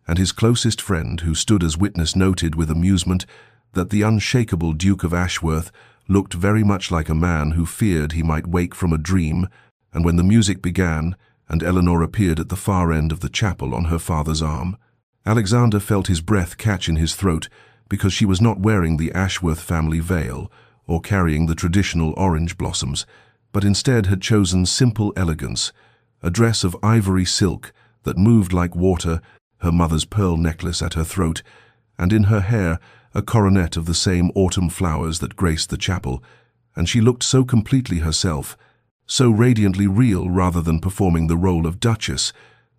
Speaker 1: and his closest friend, who stood as witness, noted with amusement that the unshakable Duke of Ashworth looked very much like a man who feared he might wake from a dream, and when the music began, and Eleanor appeared at the far end of the chapel on her father's arm, Alexander felt his breath catch in his throat because she was not wearing the Ashworth family veil or carrying the traditional orange blossoms, but instead had chosen simple elegance, a dress of ivory silk that moved like water, her mother's pearl necklace at her throat, and in her hair a coronet of the same autumn flowers that graced the chapel, and she looked so completely herself, so radiantly real rather than performing the role of duchess,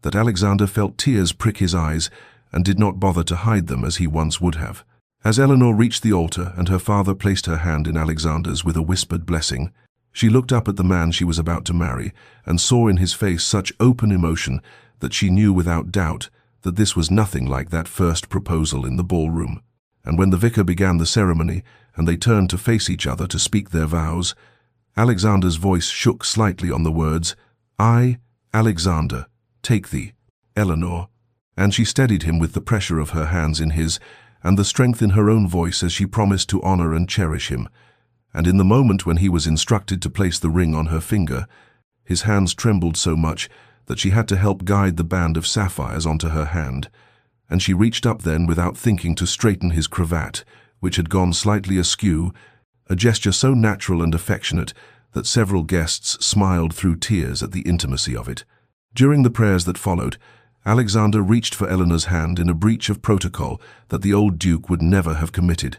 Speaker 1: that Alexander felt tears prick his eyes and did not bother to hide them as he once would have. As Eleanor reached the altar and her father placed her hand in Alexander's with a whispered blessing, she looked up at the man she was about to marry and saw in his face such open emotion that she knew without doubt that this was nothing like that first proposal in the ballroom. And when the vicar began the ceremony and they turned to face each other to speak their vows, Alexander's voice shook slightly on the words, "I, Alexander, take thee, Eleanor," and she steadied him with the pressure of her hands in his and the strength in her own voice as she promised to honor and cherish him. And in the moment when he was instructed to place the ring on her finger, his hands trembled so much that she had to help guide the band of sapphires onto her hand, and she reached up then without thinking to straighten his cravat, which had gone slightly askew, a gesture so natural and affectionate that several guests smiled through tears at the intimacy of it. During the prayers that followed, Alexander reached for Eleanor's hand in a breach of protocol that the old duke would never have committed,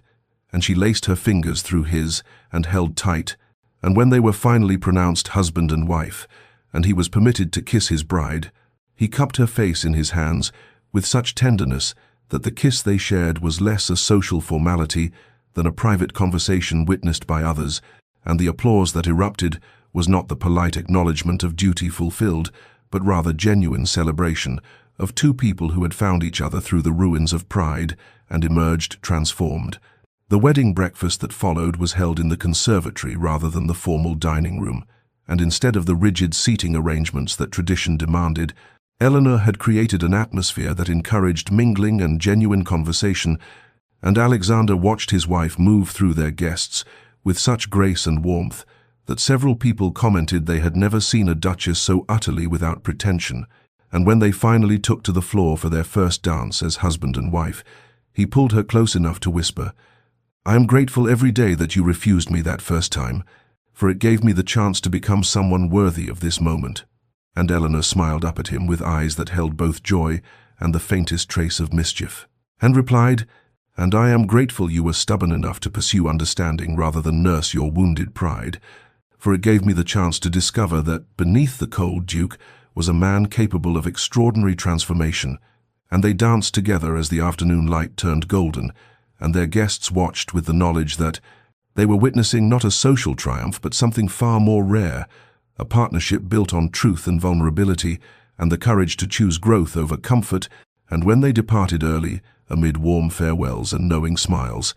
Speaker 1: and she laced her fingers through his and held tight, and when they were finally pronounced husband and wife, and he was permitted to kiss his bride, he cupped her face in his hands with such tenderness that the kiss they shared was less a social formality than a private conversation witnessed by others, and the applause that erupted was not the polite acknowledgement of duty fulfilled, but rather genuine celebration of two people who had found each other through the ruins of pride and emerged transformed. The wedding breakfast that followed was held in the conservatory rather than the formal dining room, and instead of the rigid seating arrangements that tradition demanded, Eleanor had created an atmosphere that encouraged mingling and genuine conversation, and Alexander watched his wife move through their guests with such grace and warmth that several people commented they had never seen a duchess so utterly without pretension, and when they finally took to the floor for their first dance as husband and wife, he pulled her close enough to whisper, "I am grateful every day that you refused me that first time, for it gave me the chance to become someone worthy of this moment." And Eleanor smiled up at him with eyes that held both joy and the faintest trace of mischief, and replied, "And I am grateful you were stubborn enough to pursue understanding rather than nurse your wounded pride, for it gave me the chance to discover that beneath the cold duke was a man capable of extraordinary transformation." And they danced together as the afternoon light turned golden, and their guests watched with the knowledge that they were witnessing not a social triumph but something far more rare, a partnership built on truth and vulnerability and the courage to choose growth over comfort. And when they departed early, amid warm farewells and knowing smiles,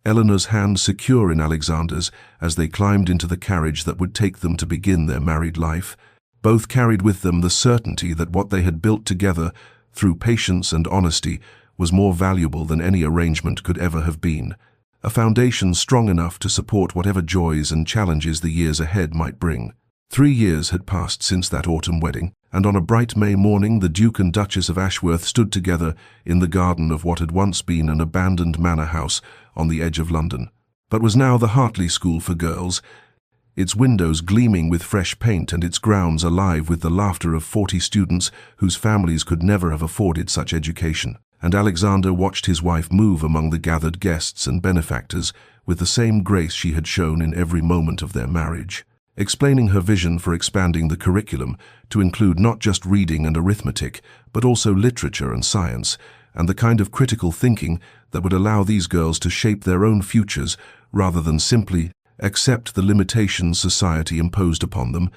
Speaker 1: Eleanor's hand secure in Alexander's as they climbed into the carriage that would take them to begin their married life, both carried with them the certainty that what they had built together through patience and honesty was more valuable than any arrangement could ever have been, a foundation strong enough to support whatever joys and challenges the years ahead might bring. 3 years had passed since that autumn wedding, and on a bright May morning the Duke and Duchess of Ashworth stood together in the garden of what had once been an abandoned manor house on the edge of London, but was now the Hartley School for girls, its windows gleaming with fresh paint and its grounds alive with the laughter of 40 students whose families could never have afforded such education. And Alexander watched his wife move among the gathered guests and benefactors with the same grace she had shown in every moment of their marriage, explaining her vision for expanding the curriculum to include not just reading and arithmetic, but also literature and science, and the kind of critical thinking that would allow these girls to shape their own futures rather than simply accept the limitations society imposed upon them.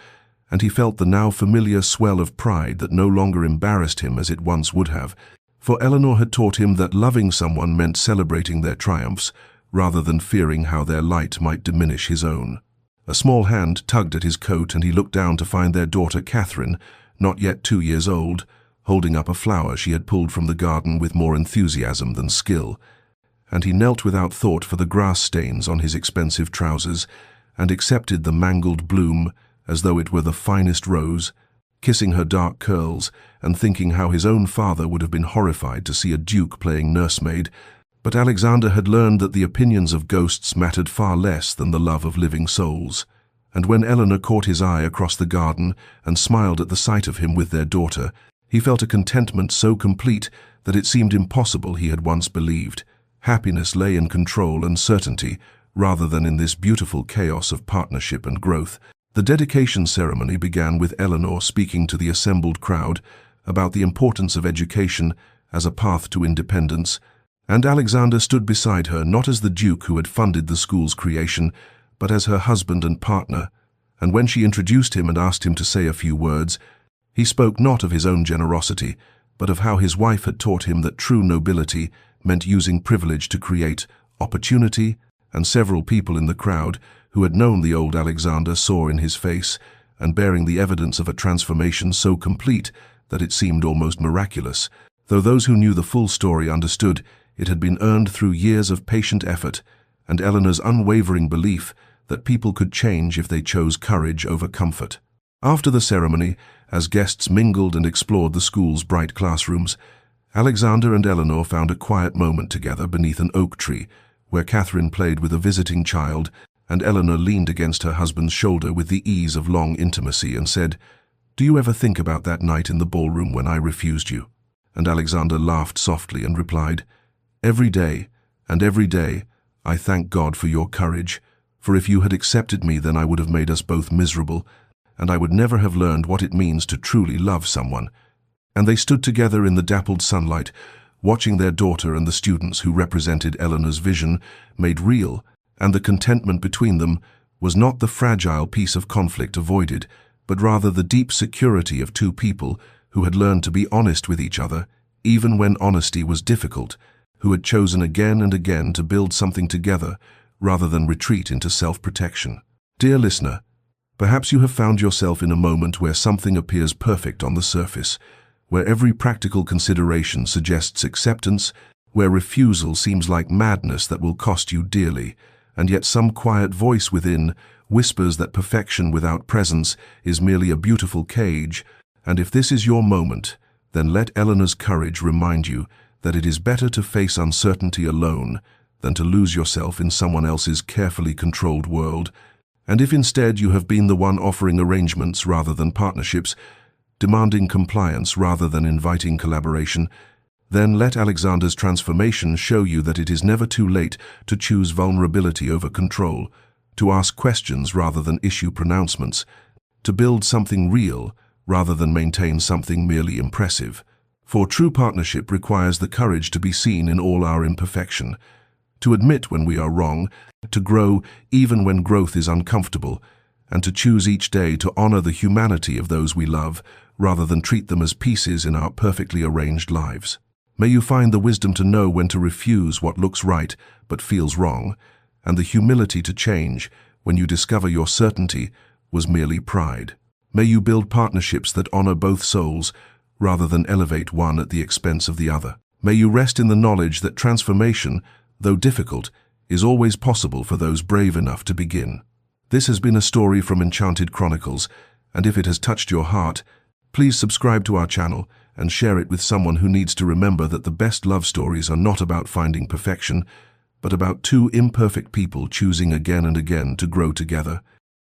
Speaker 1: And he felt the now familiar swell of pride that no longer embarrassed him as it once would have, for Eleanor had taught him that loving someone meant celebrating their triumphs rather than fearing how their light might diminish his own. A small hand tugged at his coat and he looked down to find their daughter Catherine, not yet 2 years old, holding up a flower she had pulled from the garden with more enthusiasm than skill. And he knelt without thought for the grass stains on his expensive trousers and accepted the mangled bloom as though it were the finest rose, kissing her dark curls and thinking how his own father would have been horrified to see a duke playing nursemaid. But Alexander had learned that the opinions of ghosts mattered far less than the love of living souls. And when Eleanor caught his eye across the garden and smiled at the sight of him with their daughter, he felt a contentment so complete that it seemed impossible he had once believed. Happiness lay in control and certainty rather than in this beautiful chaos of partnership and growth. The dedication ceremony began with Eleanor speaking to the assembled crowd about the importance of education as a path to independence, and Alexander stood beside her not as the duke who had funded the school's creation, but as her husband and partner. And when she introduced him and asked him to say a few words, he spoke not of his own generosity, but of how his wife had taught him that true nobility meant using privilege to create opportunity, and several people in the crowd who had known the old Alexander saw in his face, and bearing the evidence of a transformation so complete that it seemed almost miraculous, though those who knew the full story understood it had been earned through years of patient effort, and Eleanor's unwavering belief that people could change if they chose courage over comfort. After the ceremony, as guests mingled and explored the school's bright classrooms, Alexander and Eleanor found a quiet moment together beneath an oak tree, where Catherine played with a visiting child, and Eleanor leaned against her husband's shoulder with the ease of long intimacy and said, "Do you ever think about that night in the ballroom when I refused you?" And Alexander laughed softly and replied, "Every day, and every day, I thank God for your courage, for if you had accepted me, then I would have made us both miserable, and I would never have learned what it means to truly love someone." And they stood together in the dappled sunlight, watching their daughter and the students who represented Eleanor's vision made real, and the contentment between them was not the fragile peace of conflict avoided, but rather the deep security of two people who had learned to be honest with each other, even when honesty was difficult, who had chosen again and again to build something together rather than retreat into self-protection. Dear listener, perhaps you have found yourself in a moment where something appears perfect on the surface, where every practical consideration suggests acceptance, where refusal seems like madness that will cost you dearly, and yet some quiet voice within whispers that perfection without presence is merely a beautiful cage. And if this is your moment, then let Eleanor's courage remind you that it is better to face uncertainty alone than to lose yourself in someone else's carefully controlled world. And if instead you have been the one offering arrangements rather than partnerships, demanding compliance rather than inviting collaboration, then let Alexander's transformation show you that it is never too late to choose vulnerability over control, to ask questions rather than issue pronouncements, to build something real rather than maintain something merely impressive. For true partnership requires the courage to be seen in all our imperfection, to admit when we are wrong, to grow even when growth is uncomfortable, and to choose each day to honor the humanity of those we love rather than treat them as pieces in our perfectly arranged lives. May you find the wisdom to know when to refuse what looks right but feels wrong, and the humility to change when you discover your certainty was merely pride. May you build partnerships that honor both souls rather than elevate one at the expense of the other. May you rest in the knowledge that transformation, though difficult, is always possible for those brave enough to begin. This has been a story from Enchanted Chronicles, and if it has touched your heart, please subscribe to our channel and share it with someone who needs to remember that the best love stories are not about finding perfection, but about two imperfect people choosing again and again to grow together.